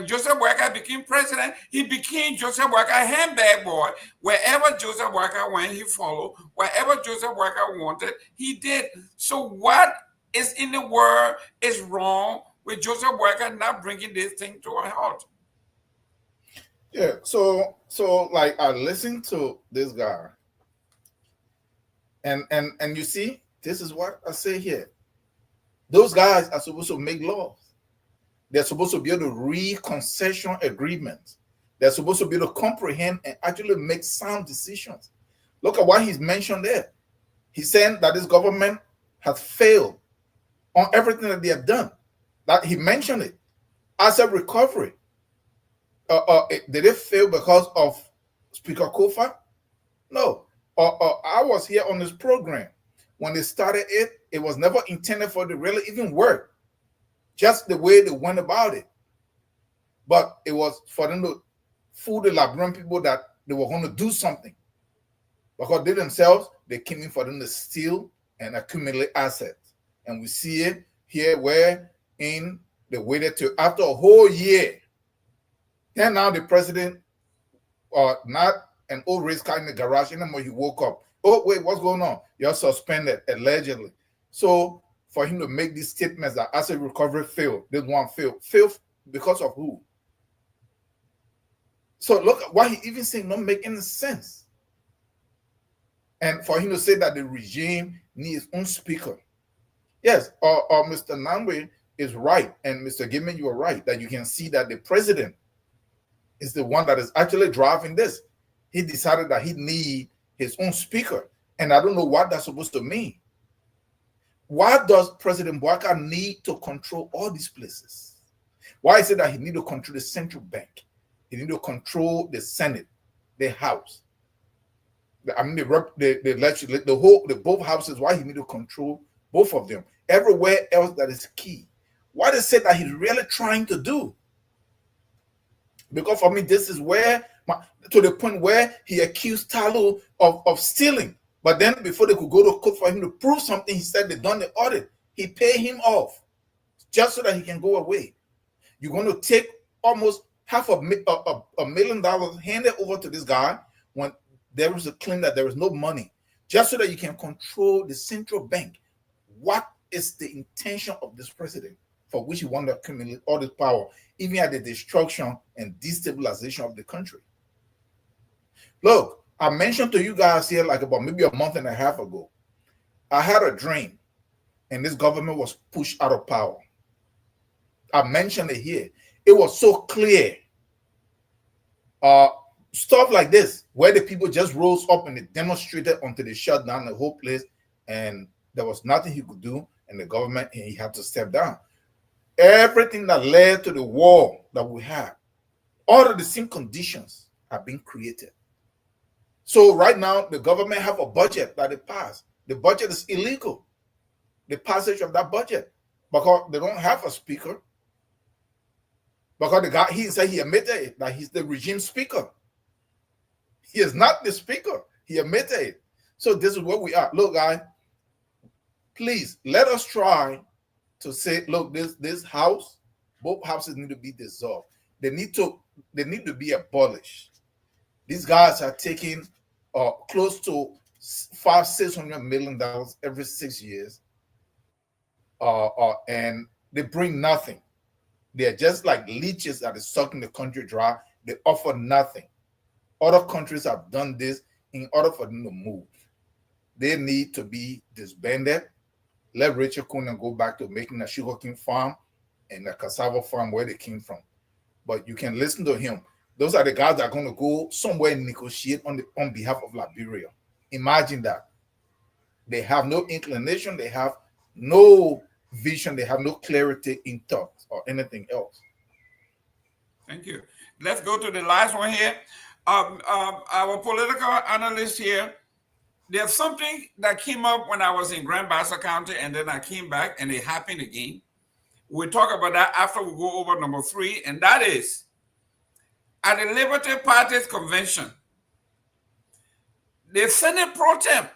Joseph Walker became president, he became Joseph Walker handbag boy. Wherever Joseph Walker went, he followed. Wherever Joseph Walker wanted, he did. So what is in the world is wrong with Joseph Walker not bringing this thing to a halt? Yeah. So like I listened to this guy, and you see, this is what I say here. Those guys are supposed to make laws. They're supposed to be able to read concession agreements. They're supposed to be able to comprehend and actually make sound decisions. Look at what he's mentioned there. He's saying that this government has failed on everything that they have done. That he mentioned it. Asset recovery. Did it fail because of Speaker Kofa? No. I was here on this program. When they started it, it was never intended for it to really even work. Just the way they went about it. But it was for them to fool the Liberian people that they were going to do something. Because they themselves, they came in for them to steal and accumulate assets. And we see it here where in they waited till after a whole year. Then now the president, not an old race car in the garage anymore, he woke up. Oh, wait, what's going on? You're suspended, allegedly. So for him to make these statements that asset recovery failed, this one failed. Failed because of who? So look at what he even saying don't make any sense. And for him to say that the regime needs its own speaker. Yes, Mr. Nangwe is right, and Mr. Gimme, you are right, that you can see that the president is the one that is actually driving this. He decided that he need his own speaker, and I don't know what that's supposed to mean. Why does President Bouaka need to control all these places? Why is it that he need to control the central bank? He need to control the Senate, the House. I mean, the legislature, the both houses. Why he need to control both of them? Everywhere else that is key. What is it that he's really trying to do? Because for me, this is where, to the point where he accused Talu of stealing. But then before they could go to court for him to prove something, he said they done the audit. He paid him off just so that he can go away. You're going to take almost $500,000, hand it over to this guy when there is a claim that there is no money, just so that you can control the central bank. What is the intention of this president for which he wants to accumulate all this power, even at the destruction and destabilization of the country? Look, I mentioned to you guys here like about maybe a month and a half ago, I had a dream and this government was pushed out of power. I mentioned it here. It was so clear. Stuff like this, where the people just rose up and they demonstrated until they shut down the whole place, and there was nothing he could do, and the government, and he had to step down. Everything that led to the war that we had, all of the same conditions have been created. So right now, the government have a budget that they pass. The budget is illegal. The passage of that budget, because they don't have a speaker. Because the guy, he said he admitted it, that he's the regime speaker. He is not the speaker. He admitted it. So this is where we are. Look, guys, please let us try to say, look, this house, both houses need to be dissolved. They need to be abolished. These guys are taking close to $600 million every 6 years, and they bring nothing. They're just like leeches that is sucking the country dry. They offer nothing. Other countries have done this in order for them to move. They need to be disbanded. Let Richard Conan go back to making a sugarcane farm and a cassava farm where they came from. But you can listen to him. Those are the guys that are going to go somewhere and negotiate on behalf of Liberia. Imagine that. They have no inclination. They have no vision. They have no clarity in thoughts or anything else. Thank you. Let's go to the last one here. Our political analyst here. There's something that came up when I was in Grand Bassa County, and then I came back, and it happened again. We'll talk about that after we go over number 3, and that is at the Liberty Party's convention, the Senate Pro Tem,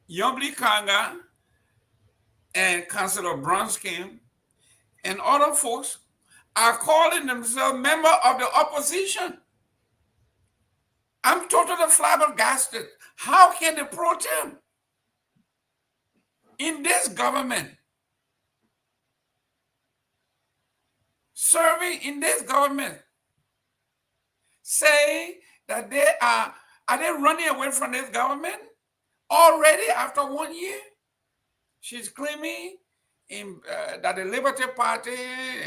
Yombli Kanga, and Councilor Bronskin, and other folks are calling themselves members of the opposition. I'm totally flabbergasted. How can the Pro Tem in this government, serving in this government, say that they are they running away from this government already after 1 year? She's claiming that the Liberty Party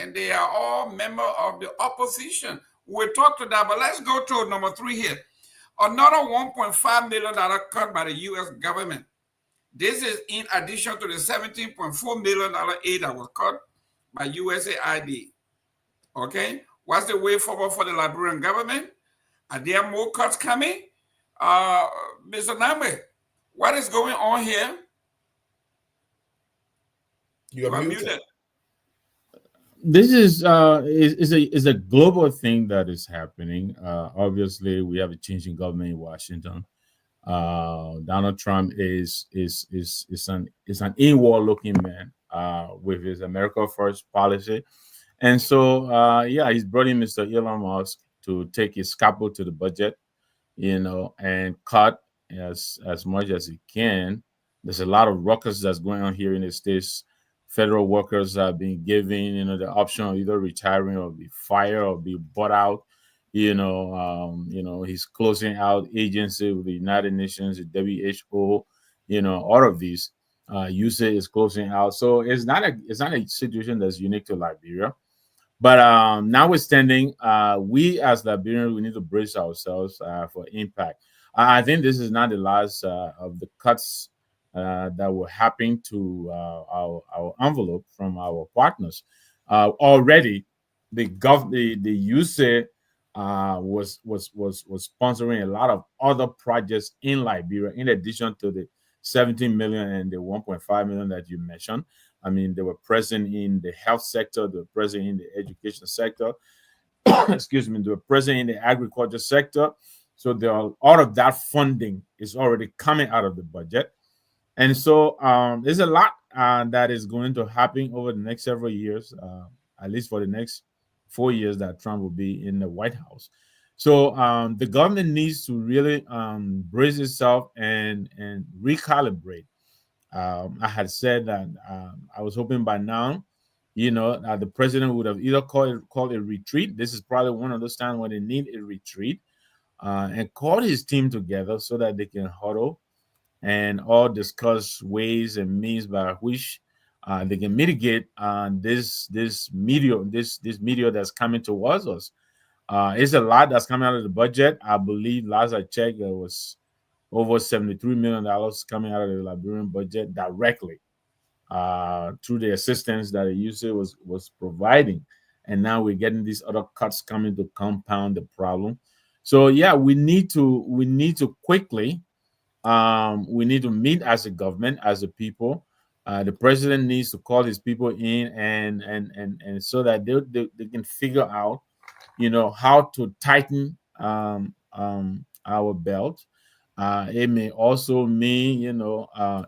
and they are all members of the opposition. We'll talk to that, but let's go to number 3 here. Another $1.5 million cut by the U.S. government. This is in addition to the $17.4 million aid that was cut by USAID. Okay, what's the way forward for the Liberian government? Are there more cuts coming? Mr. Nambe, what is going on here? You are muted. This is a global thing that is happening. Obviously, we have a changing government in Washington. Donald Trump is an inward looking man with his America First policy, and so he's brought in Mr. Elon Musk to take his scalpel to the budget, and cut as much as he can. There's a lot of ruckus that's going on here in the States. Federal workers are being given, the option of either retiring or be fired or be bought out. He's closing out agency with the United Nations, the WHO, all of these. USAID is closing out. So it's not a situation that's unique to Liberia. But notwithstanding, we as Liberians, we need to brace ourselves for impact. I think this is not the last of the cuts that will happen to our envelope from our partners. Already, the USAID was sponsoring a lot of other projects in Liberia, in addition to the 17 million and the 1.5 million that you mentioned. I mean, they were present in the health sector, they were present in the education sector, excuse me, they were present in the agriculture sector. So all of that funding is already coming out of the budget. And so there's a lot that is going to happen over the next several years, at least for the next 4 years that Trump will be in the White House. So the government needs to really brace itself and recalibrate. I had said that I was hoping by now, the president would have either called a retreat. This is probably one of those times when they need a retreat, and call his team together so that they can huddle and all discuss ways and means by which they can mitigate this meteor that's coming towards us. It's a lot that's coming out of the budget. I believe last I checked, there was over $73 million coming out of the Liberian budget directly through the assistance that the USAID was providing. And now we're getting these other cuts coming to compound the problem. So we need to quickly we need to meet as a government, as a people. The president needs to call his people in and so that they can figure out, how to tighten our belt. It may also mean,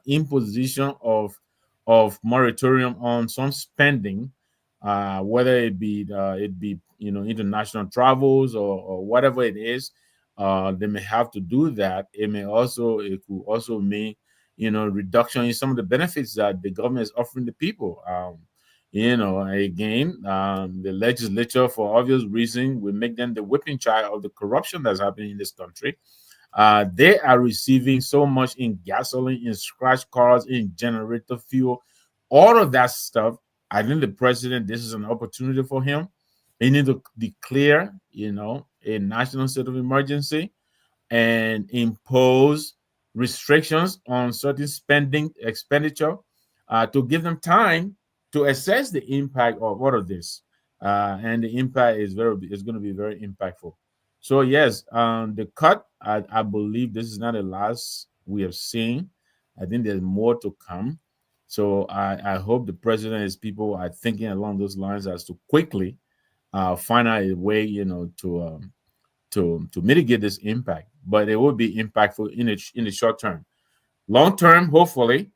imposition of moratorium on some spending, whether it be international travels or whatever it is. They may have to do that. It could also mean, reduction in some of the benefits that the government is offering the people. Again, the legislature, for obvious reason, will make them the whipping child of the corruption that's happening in this country. They are receiving so much in gasoline, in scratch cars, in generator fuel, all of that stuff. I think the president, this is an opportunity for him. He needs to declare, a national state of emergency and impose restrictions on certain expenditure. to give them time to assess the impact of all of this. And the impact is going to be very impactful. So yes, the cut, I believe this is not the last we have seen. I think there's more to come. So I hope the president and his people are thinking along those lines as to quickly find out a way, to mitigate this impact. But it will be impactful in the short term. Long term, hopefully,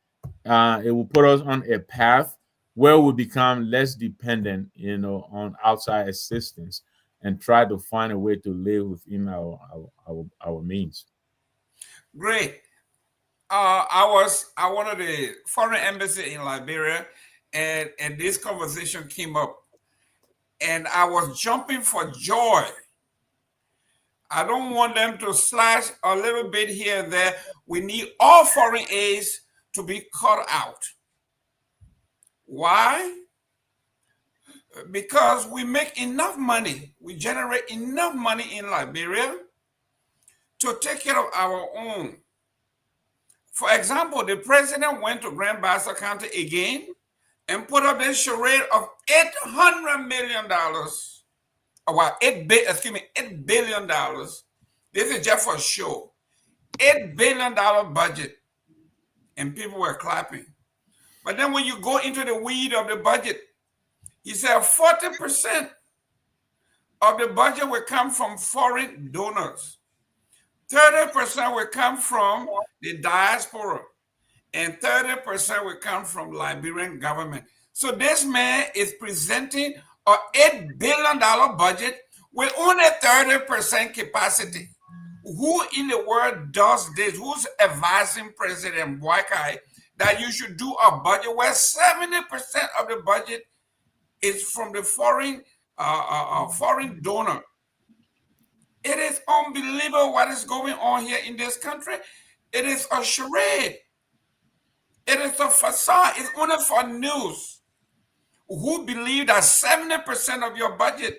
it will put us on a path where we become less dependent, on outside assistance, and try to find a way to live within our means. Great. I wanted the foreign embassy in Liberia, and this conversation came up, and I was jumping for joy. I don't want them to slash a little bit here and there. We need all foreign aids to be cut out. Why? Because we make enough money, we generate enough money in Liberia to take care of our own. For example, the president went to Grand Bassa County again and put up this charade of $800 million. Well, $8 billion. This is just for show. $8 billion budget. And people were clapping. But then when you go into the weed of the budget, he said 40% of the budget will come from foreign donors. 30% will come from the diaspora. And 30% will come from Liberian government. So this man is presenting an $8 billion budget with only 30% capacity. Who in the world does this? Who's advising President Boakai that you should do a budget where 70% of the budget is from the foreign donor? It is unbelievable what is going on here in this country. It is a charade. It is a facade. It's only for news. Who believe that 70% of your budget?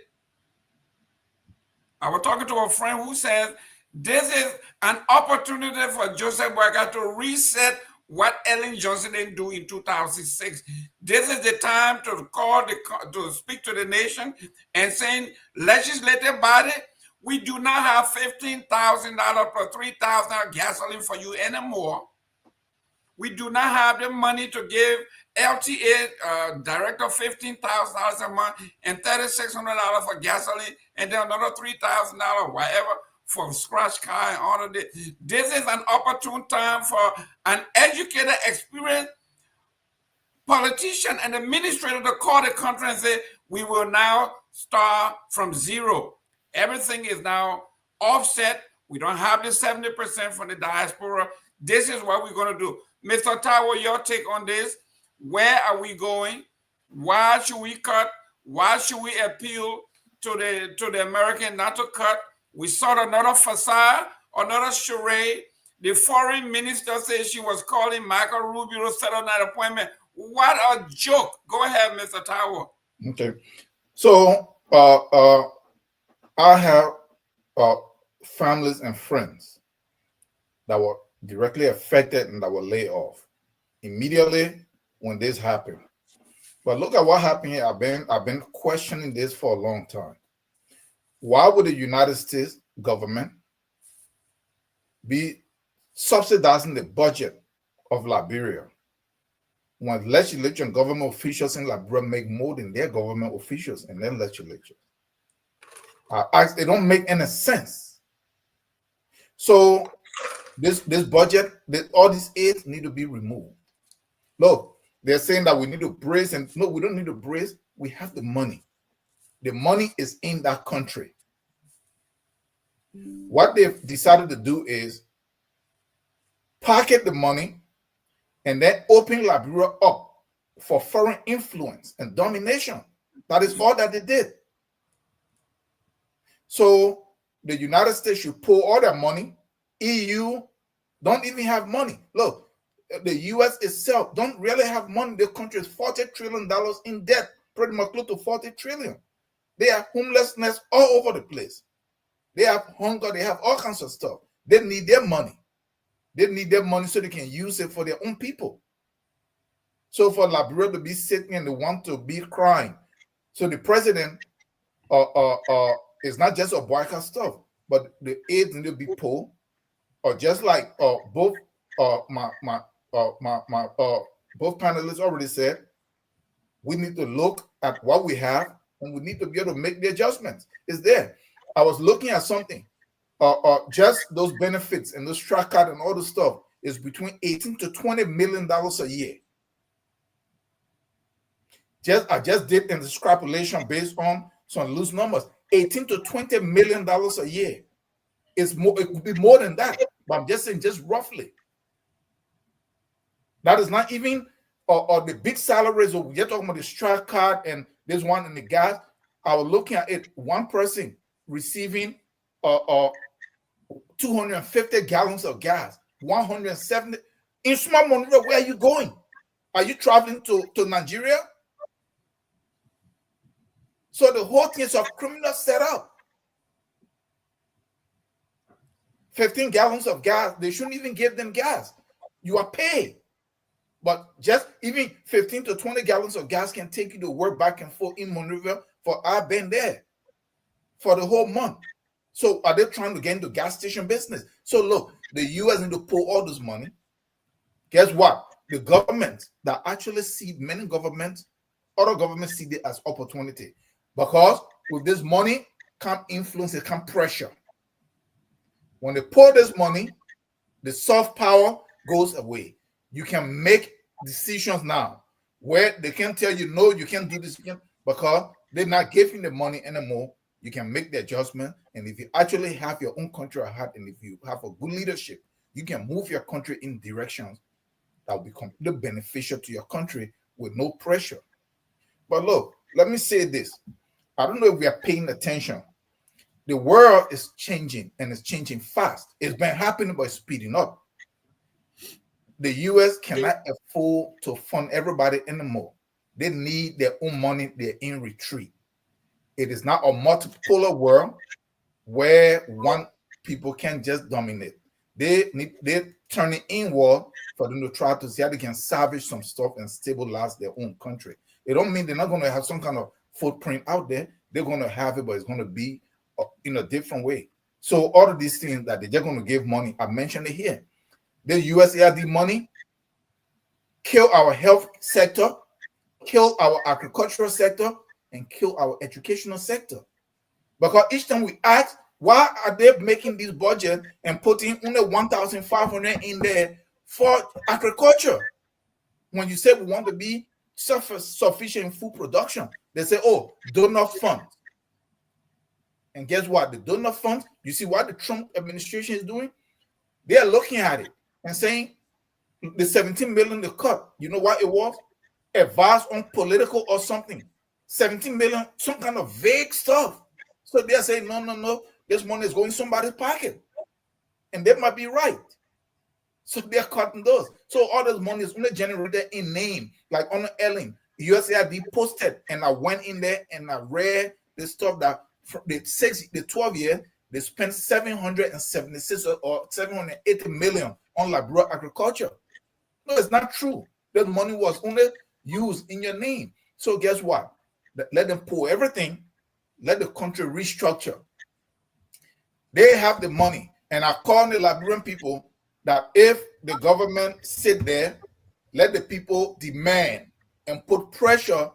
I was talking to a friend who says this is an opportunity for Joseph Boakai to reset what Ellen Johnson didn't do in 2006. This is the time to speak to the nation and saying, legislative body, we do not have $15,000 per $3,000 gasoline for you anymore. We do not have the money to give LTA director $15,000 a month and $3,600 for gasoline, and then another $3,000, whatever, for scratch car and all of this. This is an opportune time for an educated, experienced politician and administrator to call the country and say, we will now start from zero. Everything is now offset. We don't have the 70% from the diaspora. This is what we're going to do. Mr. Taiwo, your take on this. Where are we going? Why should we cut? Why should we appeal to the American not to cut? We saw another facade, another charade. The foreign minister said she was calling Michael Rubio to set up that appointment. What a joke. Go ahead, Mr. Taiwo. Okay. So I have families and friends that were directly affected and that were laid off immediately when this happened. But look at what happened here. I've been questioning this for a long time. Why would the United States government be subsidizing the budget of Liberia when legislature and government officials in Liberia make more than their government officials in their legislature? They don't make any sense. So this budget, all these aids need to be removed. Look, they're saying that we need to brace, and no, we don't need to brace. We have the money. The money is in that country. What they've decided to do is pocket the money and then open Liberia up for foreign influence and domination. That is all that they did. So the United States should pull all their money. EU don't even have money. Look, the US itself don't really have money. The country is $40 trillion in debt, pretty much close to $40 trillion. They have homelessness all over the place. They have hunger. They have all kinds of stuff. They need their money. They need their money so they can use it for their own people. So for Liberia to be sitting and they want to be crying. So the president is not just a boycott stuff, but the aid need to be pulled, or just like both both panelists already said, we need to look at what we have and we need to be able to make the adjustments. It's there. I was looking at something. Just those benefits and those track card and all the stuff is between $18 to $20 million a year. I just did an extrapolation based on some loose numbers. $18 to $20 million a year. It's more. It could be more than that, but I'm just saying, just roughly. That is not even or the big salaries. Or you're talking about the strike card and this one and the gas. I was looking at it. One person receiving 250 gallons of gas, 170 in small money. Where are you going? Are you traveling to Nigeria? So the whole thing is a criminal setup. 15 gallons of gas, they shouldn't even give them gas. You are paid. But just even 15 to 20 gallons of gas can take you to work back and forth in Monrovia for I've been there for the whole month. So are they trying to get into gas station business? So look, the US need to pull all this money. Guess what? The government that actually see many governments, other governments see it as opportunity. Because with this money come influence, it come pressure. When they pour this money, the soft power goes away. You can make decisions now where they can tell you, no, you can't do this again, because they're not giving the money anymore. You can make the adjustment. And if you actually have your own country at heart, and if you have a good leadership, you can move your country in directions that will be completely beneficial to your country with no pressure. But look, let me say this. I don't know if we are paying attention. The world is changing, and it's changing fast. It's been happening, but it's speeding up. The US cannot afford to fund everybody anymore. They need their own money. They're in retreat. It is not a multipolar world where one people can just dominate. They're turning inward for them to try to see how they can salvage some stuff and stabilize their own country. It don't mean they're not going to have some kind of footprint out there. They're going to have it, but it's going to be in a different way. So all of these things that they're just going to give money, I mentioned it here. The USAID money kill our health sector, kill our agricultural sector, and kill our educational sector. Because each time we ask, why are they making this budget and putting only 1,500 in there for agriculture? When you say we want to be self-sufficient in food production, they say, oh, donor funds. And guess what? The donor funds, you see what the Trump administration is doing? They are looking at it and saying the 17 million they cut, you know what it was? Advice on political or something. 17 million, some kind of vague stuff. So they are saying, no, this money is going in somebody's pocket. And they might be right. So they're cutting those. So all this money is only generated in name, like on Ellen, USAID posted, and I went in there and I read the stuff that from the 12 years, they spent 776 or 780 million on Liberia agriculture. No, it's not true. That money was only used in your name. So guess what? Let them pull everything. Let the country restructure. They have the money. And I call the Liberian people that if the government sit there, let the people demand and put pressure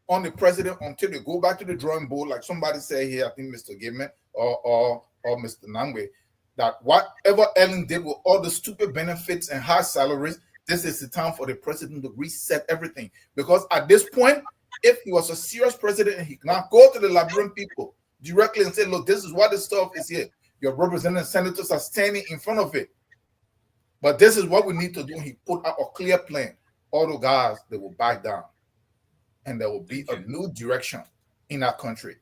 on the president until they go back to the drawing board, like somebody said here, I think Mr. Gaiman or Mr. Nangwe, that whatever Ellen did with all the stupid benefits and high salaries, this is the time for the president to reset everything. Because at this point, if he was a serious president, he cannot go to the Liberian people directly and say, look, this is what the stuff is here. Your representatives, senators are standing in front of it. But this is what we need to do. He put out a clear plan. All the guys, they will back down. And there will be a new direction in our country.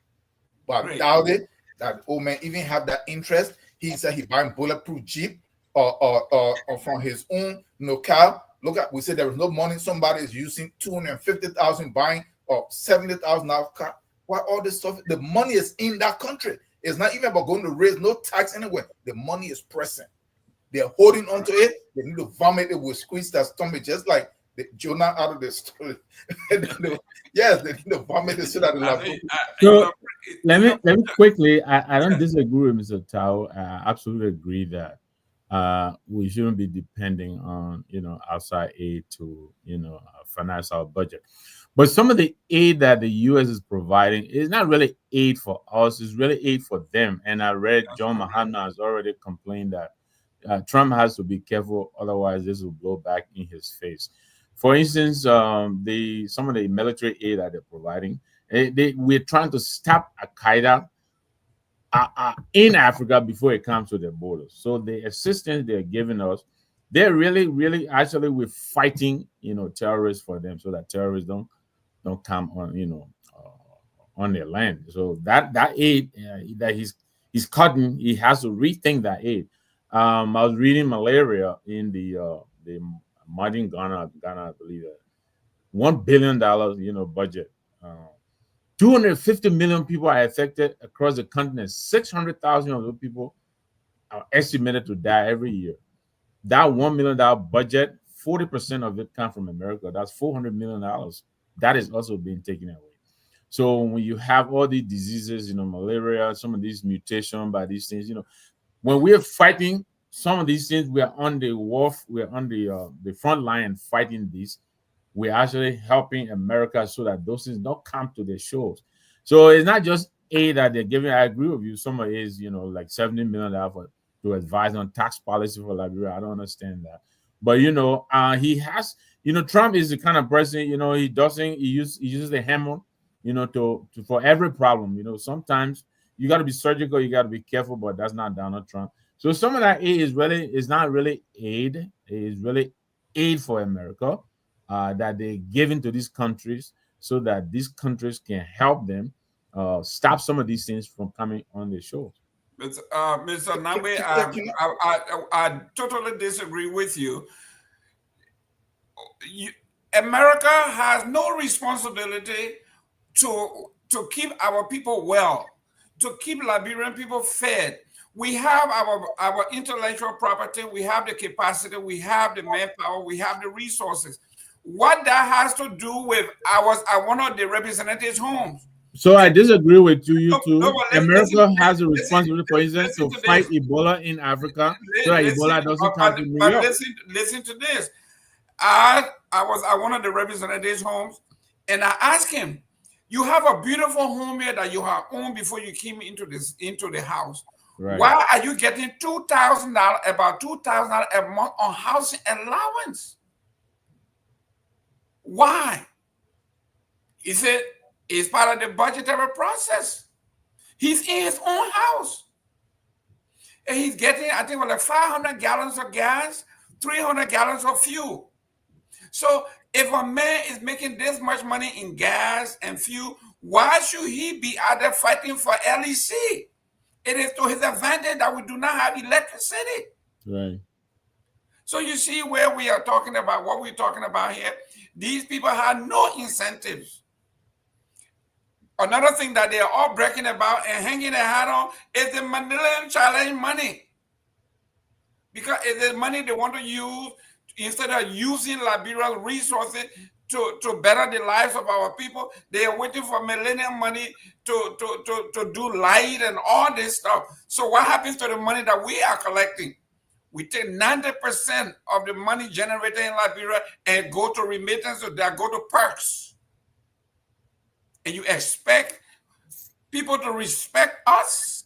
But I doubt it that old man even have that interest. He said he buying bulletproof Jeep or from his own car. Look at, we said there was no money. Somebody is using 250,000 buying or $70,000 car. Why all this stuff? The money is in that country. It's not even about going to raise no tax anywhere. The money is pressing. They're holding on to it. They need to vomit it with squeeze that stomach, just like Jonah out of the story. Yes, they need to vomit it so that So let me quickly. I don't disagree with Mr. Tao. I absolutely agree that we shouldn't be depending on outside aid to finance our budget. But some of the aid that the U.S. is providing is not really aid for us; it's really aid for them. And I read John Mahama has already complained that Trump has to be careful, otherwise this will blow back in his face. For instance, some of the military aid that they're providing, we're trying to stop Al Qaeda in Africa before it comes to their borders. So the assistance they're giving us, they're really actually we're fighting terrorists for them, so that terrorists don't come on on their land. So that aid that he's cutting, he has to rethink that aid. I was reading malaria in the modern Ghana, I believe $1 billion budget. 250 million people are affected across the continent. 600,000 of those people are estimated to die every year. That $1 million budget, 40% of it comes from America. That's $400 million. That is also being taken away. So when you have all these diseases, malaria, some of these mutations by these things, when we are fighting some of these things, we are on the wharf, we are on the front line fighting these. We're actually helping America so that those things don't come to their shores. So it's not just aid that they're giving. I agree with you. Some of it is, like $70 million to advise on tax policy for Liberia. I don't understand that. But, he has, Trump is the kind of person, he uses the hammer, to for every problem. Sometimes you got to be surgical, you got to be careful, but that's not Donald Trump. So some of that aid is not really aid. It is really aid for America. That they're giving to these countries so that these countries can help them stop some of these things from coming on their shores. Mr. Nambe, I totally disagree with you. America has no responsibility to keep our people well, to keep Liberian people fed. We have our intellectual property, we have the capacity, we have the manpower, we have the resources. What that has to do with one of the representatives' homes. So I disagree with you too. America has a responsibility, for instance, to fight Ebola in Africa, so that Ebola doesn't come to New York. Listen to this. I was at one of the representatives' homes, and I asked him, "You have a beautiful home here that you have owned before you came into the house. Right. Why are you getting $2,000, about $2,000 a month on housing allowance? Why?" He said, it's part of the budgetary process. He's in his own house. And he's getting, I think, like 500 gallons of gas, 300 gallons of fuel. So if a man is making this much money in gas and fuel, why should he be out there fighting for LEC? It is to his advantage that we do not have electricity. Right. So you see where we are talking about, what we're talking about here. These people have no incentives. Another thing that they are all bragging about and hanging their hat on is the Mandela Challenge money. Because it's the money they want to use instead of using Liberia's resources to better the lives of our people. They are waiting for millennium money to do light and all this stuff. So what happens to the money that we are collecting? We take 90% of the money generated in Liberia and go to remittance, that go to perks. And you expect people to respect us?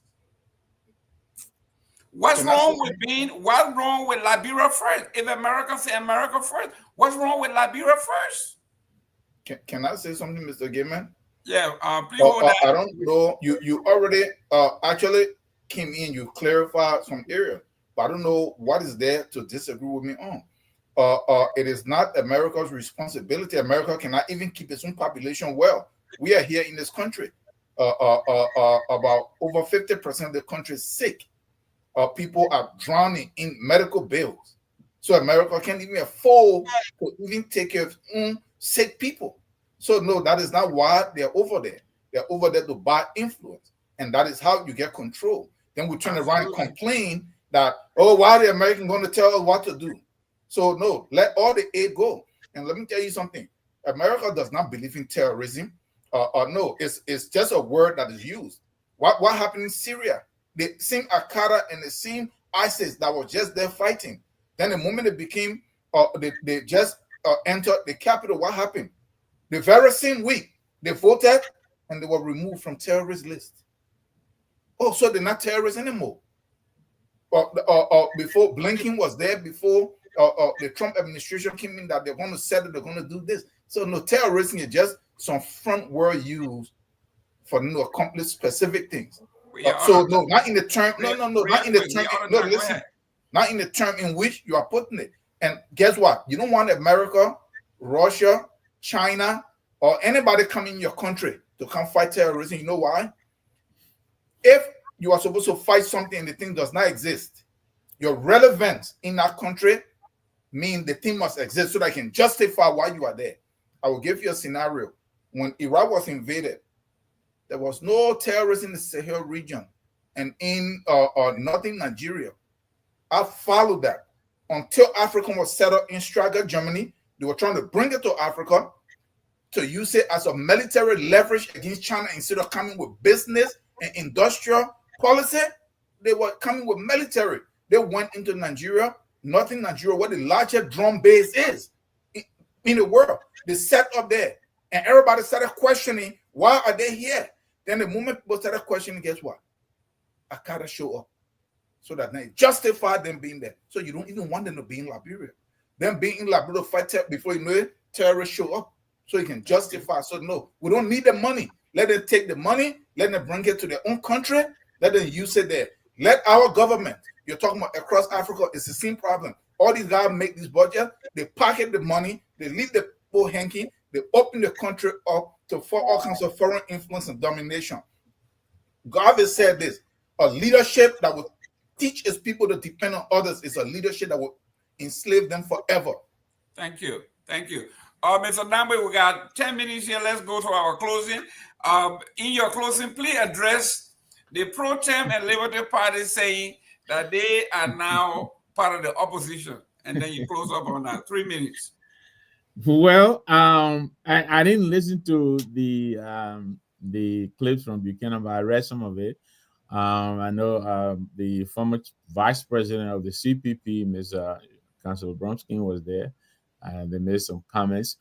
What's wrong with Liberia first? If America say America first, what's wrong with Liberia first? Can I say something, Mr. Gaiman? Yeah, please hold that. I don't know. You already actually came in, you clarified some area, but I don't know what is there to disagree with me on. It is not America's responsibility. America cannot even keep its own population well. We are here in this country. About over 50% of the country is sick. People are drowning in medical bills. So America can't even afford to even take care of sick people. So no, that is not why they're over there. They're over there to buy influence. And that is how you get control. Then we turn around and complain that, oh, why are the Americans going to tell us what to do? So no, let all the aid go. And let me tell you something. America does not believe in terrorism. No, it's just a word that is used. What happened in Syria? The same Al-Qaeda and the same ISIS that was just there fighting. Then the moment it became, they just entered the capital, what happened? The very same week, they voted and they were removed from terrorist list. Oh, so they're not terrorists anymore. Before Blinken was there, before the Trump administration came in, that they're going to settle, they're going to do this. So no, terrorism is just some front word used for accomplish specific things. So no, not in the term. No, not in the term. No, listen, not in the term in which you are putting it. And guess what? You don't want America, Russia, China, or anybody coming in your country to come fight terrorism. You know why? If you are supposed to fight something and the thing does not exist, your relevance in that country means the thing must exist so that I can justify why you are there. I will give you a scenario. When Iraq was invaded, there was no terrorism in the Sahel region and in northern Nigeria. I followed that until Africa was settled in Straga, Germany. They were trying to bring it to Africa to use it as a military leverage against China instead of coming with business and industrial policy. They were coming with military. They went into Nigeria, northern Nigeria, where the largest drum base is in the world. They set up there, and everybody started questioning, why are they here? Then the moment people started questioning, guess what? Al-Qaeda show up. So that they justify them being there. So you don't even want them to be in Liberia. Them being in Liberia to fight before you know it, terrorists show up. So you can justify. So no, we don't need the money. Let them take the money, let them bring it to their own country, let them use it there. Let our government, you're talking about across Africa, it's the same problem. All these guys make this budget, they pocket the money, they leave the people hanging, they open the country up for all kinds of foreign influence and domination. God has said this, a leadership that will teach its people to depend on others is a leadership that will enslave them forever. Thank you. Thank you. Mr. Nambe, we got 10 minutes here. Let's go to our closing. In your closing, please address the Pro-Tem and Liberty Party saying that they are now part of the opposition. And then you close up on that. 3 minutes. Well, I didn't listen to the clips from Buchanan, but I read some of it. I know the former vice president of the CPP, Ms. Councilor Bromskin, was there. They made some comments.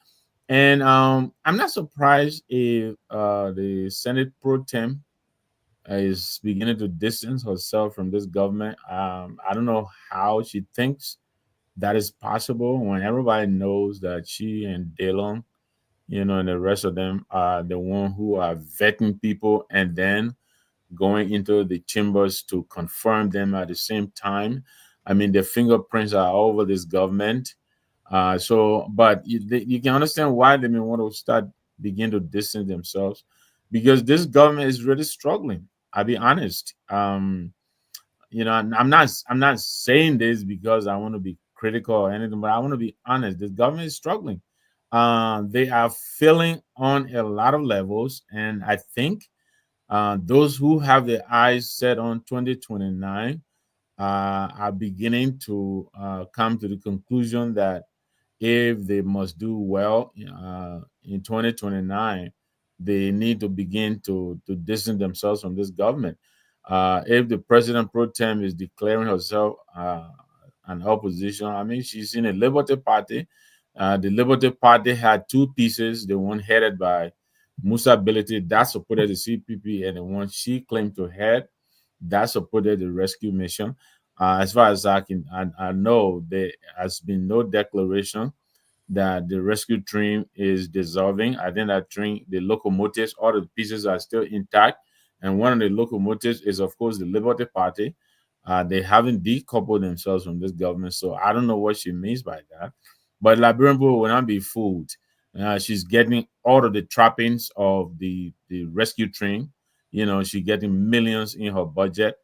And I'm not surprised if the Senate Pro Tem is beginning to distance herself from this government. I don't know how she thinks that is possible when everybody knows that she and Dillon, and the rest of them are the one who are vetting people and then going into the chambers to confirm them at the same time. I mean, the fingerprints are all over this government. But you can understand why they may want to begin to distance themselves, because this government is really struggling. I'll be honest. I'm not saying this because I want to be critical or anything, but I want to be honest. This government is struggling. They are failing on a lot of levels, and I think those who have their eyes set on 2029 are beginning to come to the conclusion that if they must do well in 2029, they need to begin to distance themselves from this government. If the president pro tem is declaring herself an opposition, I mean, she's in a Liberty Party. The Liberty Party had two pieces, the one headed by Musa Belete, that supported the CPP, and the one she claimed to head, that supported the rescue mission. As far as I know, there has been no declaration that the rescue train is dissolving. I think that train, the locomotives, all the pieces are still intact. And one of the locomotives is, of course, the Liberty Party. They haven't decoupled themselves from this government. So I don't know what she means by that. But Liberian people will not be fooled. She's getting all of the trappings of the rescue train. She's getting millions in her budget.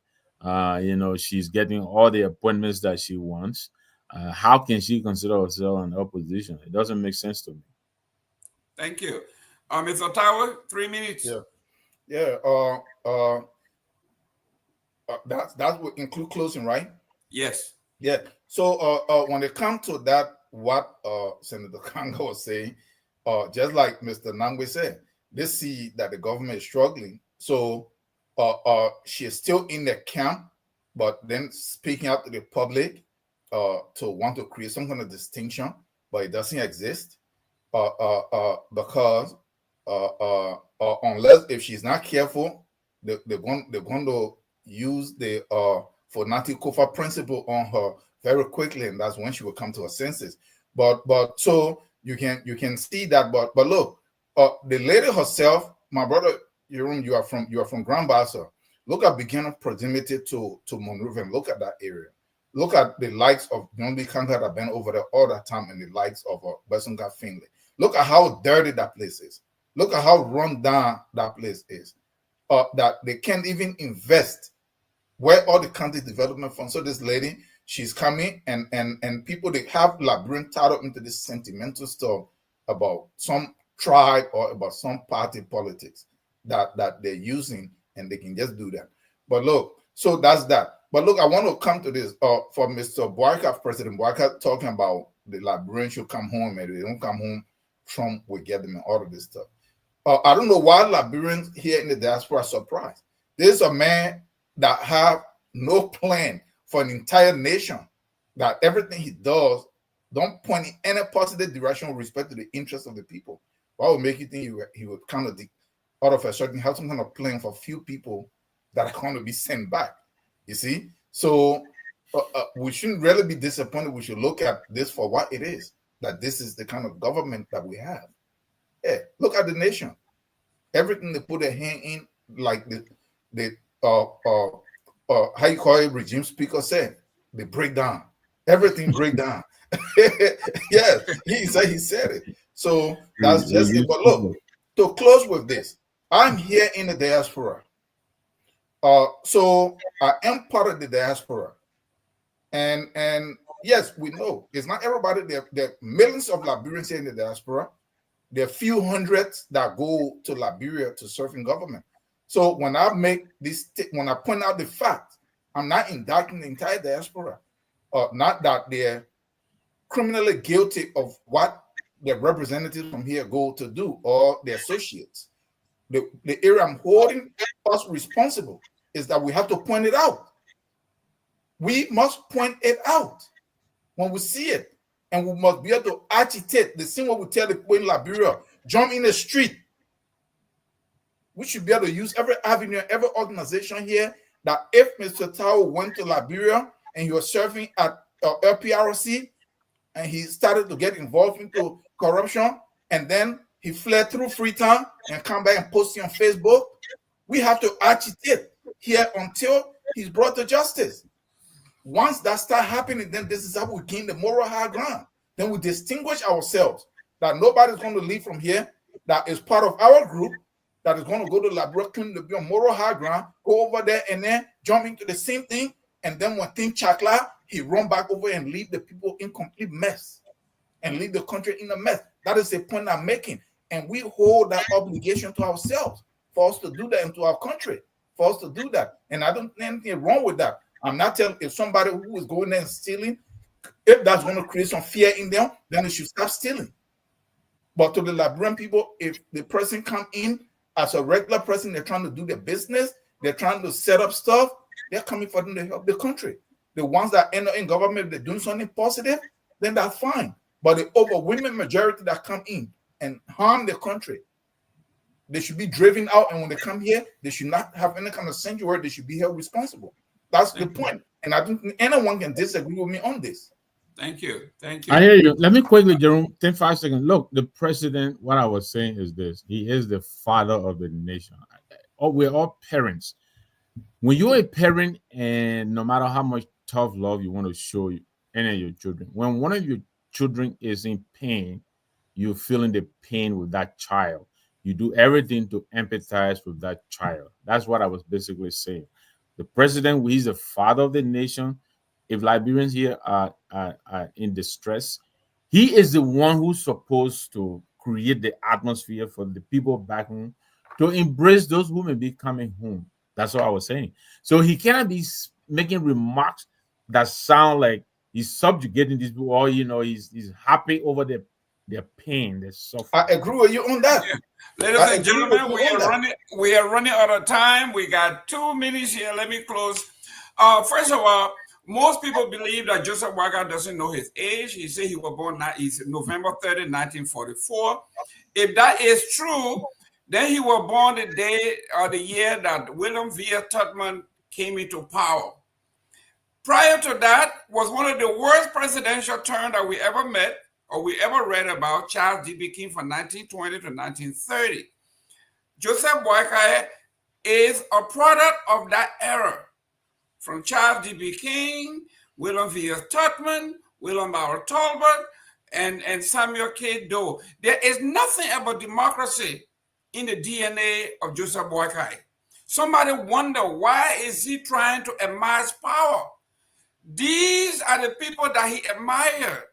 She's getting all the appointments that she wants. How can she consider herself an opposition? It doesn't make sense to me. Thank you. Mr. Tower, 3 minutes. Yeah. That would include closing, right? Yes. Yeah. So when it comes to that what Senator Kanga was saying, just like Mr. Nangwe said, they see that the government is struggling. So she is still in the camp, but then speaking out to the public to want to create some kind of distinction, but it doesn't exist because unless if she's not careful, they're going to use the Fonati Kofa principle on her very quickly, and that's when she will come to her senses. But so you can see that. But look, the lady herself, my brother Jerome, you are from Grand Bassa. Look at beginning proximity to Monrovia. Look at that area. Look at the likes of Yondi Kanga that been over there all that time, and the likes of Besunga Finley. Look at how dirty that place is. Look at how run down that place is. That they can't even invest where all the county development funds. So this lady, she's coming and people, they have Liberian tied up into this sentimental stuff about some tribe or about some party politics that they're using, and they can just do that. But look, so that's that. But look, I want to come to this for Mr. Boyka, President Boyka, talking about the Liberians should come home, and if they don't come home, Trump will get them and all of this stuff. I don't know why Liberians here in the diaspora are surprised. There's a man that have no plan for an entire nation, that everything he does don't point in any positive direction with respect to the interests of the people. What would make you think he would kind of out of a certain have some kind of plan for a few people that are going to be sent back? You see, so we shouldn't really be disappointed. We should look at this for what it is, that this is the kind of government that we have. Yeah, look at the nation. Everything they put their hand in, like the how you call it, regime speaker said, they break down. Everything break down. Yes, he said it. So that's just it. But look, to close with this, I'm here in the diaspora. So I am part of the diaspora. And yes, we know it's not everybody. There are millions of Liberians here in the diaspora. There are few hundreds that go to Liberia to serve in government. So when I make this, when I point out the fact, I'm not indicting the entire diaspora. Not that they're criminally guilty of what their representatives from here go to do, or their associates. The area I'm holding us responsible is that we have to point it out. We must point it out when we see it. And we must be able to agitate. The same way we tell the people in Liberia, jump in the street. We should be able to use every avenue, every organization here, that if Mr. Tao went to Liberia and he was serving at LPRC and he started to get involved into corruption, and then he fled through Freetown and come back and post it on Facebook, we have to agitate here until he's brought to justice. Once that starts happening, then this is how we gain the moral high ground. Then we distinguish ourselves, that nobody's going to leave from here that is part of our group, that is going to go to Liberia to be on moral high ground, go over there and then jump into the same thing, and then when things chakla, he run back over and leave the people in complete mess and leave the country in a mess. That is the point I'm making. And we hold that obligation to ourselves for us to do that, and to our country for us to do that. And I don't think anything wrong with that. I'm not telling, if somebody who is going there and stealing, if that's going to create some fear in them, then they should stop stealing. But to the Liberian people, if the person come in as a regular person, they're trying to do their business, they're trying to set up stuff, they're coming for them to help the country. The ones that end up in government, they're doing something positive, then that's fine. But the overwhelming majority that come in and harm the country, they should be driven out. And when they come here, they should not have any kind of sanctuary. They should be held responsible. That's the point. And I don't think anyone can disagree with me on this. Thank you. Thank you. I hear you. Let me quickly, Jerome, 5 seconds. Look, the president, what I was saying is this. He is the father of the nation. We're all parents. When you're a parent, and no matter how much tough love you want to show any of your children, when one of your children is in pain, you're feeling the pain with that child. You do everything to empathize with that child. That's what I was basically saying. The president, he's the father of the nation. If Liberians here are in distress, he is the one who's supposed to create the atmosphere for the people back home to embrace those who may be coming home. That's what I was saying. So he cannot be making remarks that sound like he's subjugating these people, or he's happy over their pain, their suffering. I agree with you on that. Yeah. Ladies and gentlemen, we are running out of time. We got 2 minutes here. Let me close. First of all, most people believe that Joseph Boyka doesn't know his age. He said he was born November 30, 1944. If that is true, then he was born the day or the year that William V. Tubman came into power. Prior to that was one of the worst presidential terms that we ever met or we ever read about, Charles D.B. King from 1920 to 1930. Joseph Boyka is a product of that era, from Charles D.B. King, William V. Tubman, William R. Talbot, and Samuel K. Doe. There is nothing about democracy in the DNA of Joseph Boyka. Somebody wonder, why is he trying to amass power? These are the people that he admired.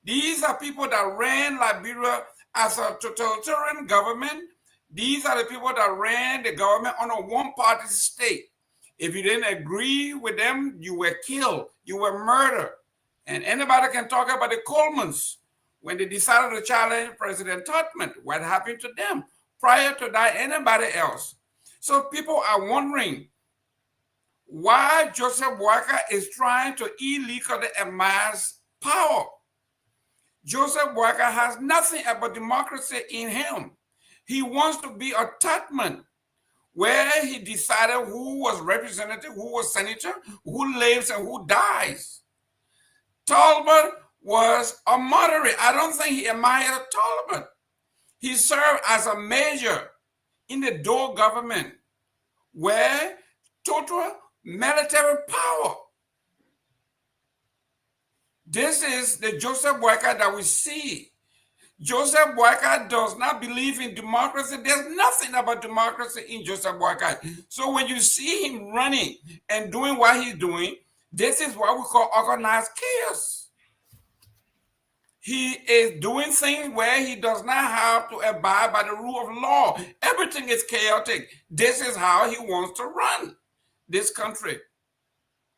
These are people that ran Liberia as a totalitarian government. These are the people that ran the government on a one-party state. If you didn't agree with them, you were killed, you were murdered. And anybody can talk about the Colemans when they decided to challenge President Tubman. What happened to them? Prior to that, anybody else. So people are wondering why Joseph Boyka is trying to illegally amass power. Joseph Boyka has nothing about democracy in him. He wants to be a Tubman, where he decided who was representative, who was senator, who lives and who dies. Talbot was a moderate. I don't think he admired Talbot. He served as a major in the Doe government, where total military power. This is the Joseph Boyka that we see. Joseph Boyka does not believe in democracy. There's nothing about democracy in Joseph Boyka. So when you see him running and doing what he's doing, this is what we call organized chaos. He is doing things where he does not have to abide by the rule of law. Everything is chaotic. This is how he wants to run this country,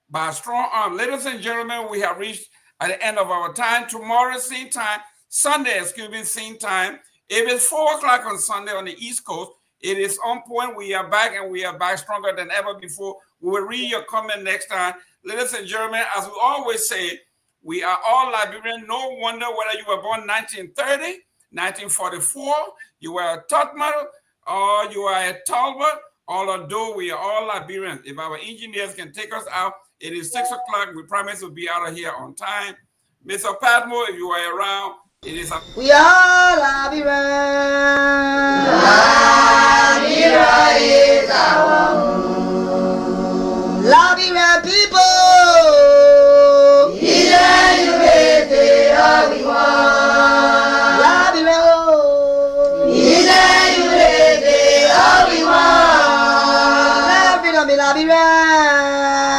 by a strong arm. Ladies and gentlemen, we have reached at the end of our time. Tomorrow, same time, Sunday, same time. If it's 4 o'clock on Sunday on the East Coast, it is on point. We are back, and we are back stronger than ever before. We will read your comment next time. Ladies and gentlemen, as we always say, we are all Liberians. No wonder whether you were born 1930, 1944, you were a Tubman, or you are a Talbot, although we are all Liberians. If our engineers can take us out, it is 6 o'clock. We promise we'll be out of here on time. Mr. Padmo, if you are around, it is we are Liberians. Liberia is our home. Liberian people. Liberia. Liberia.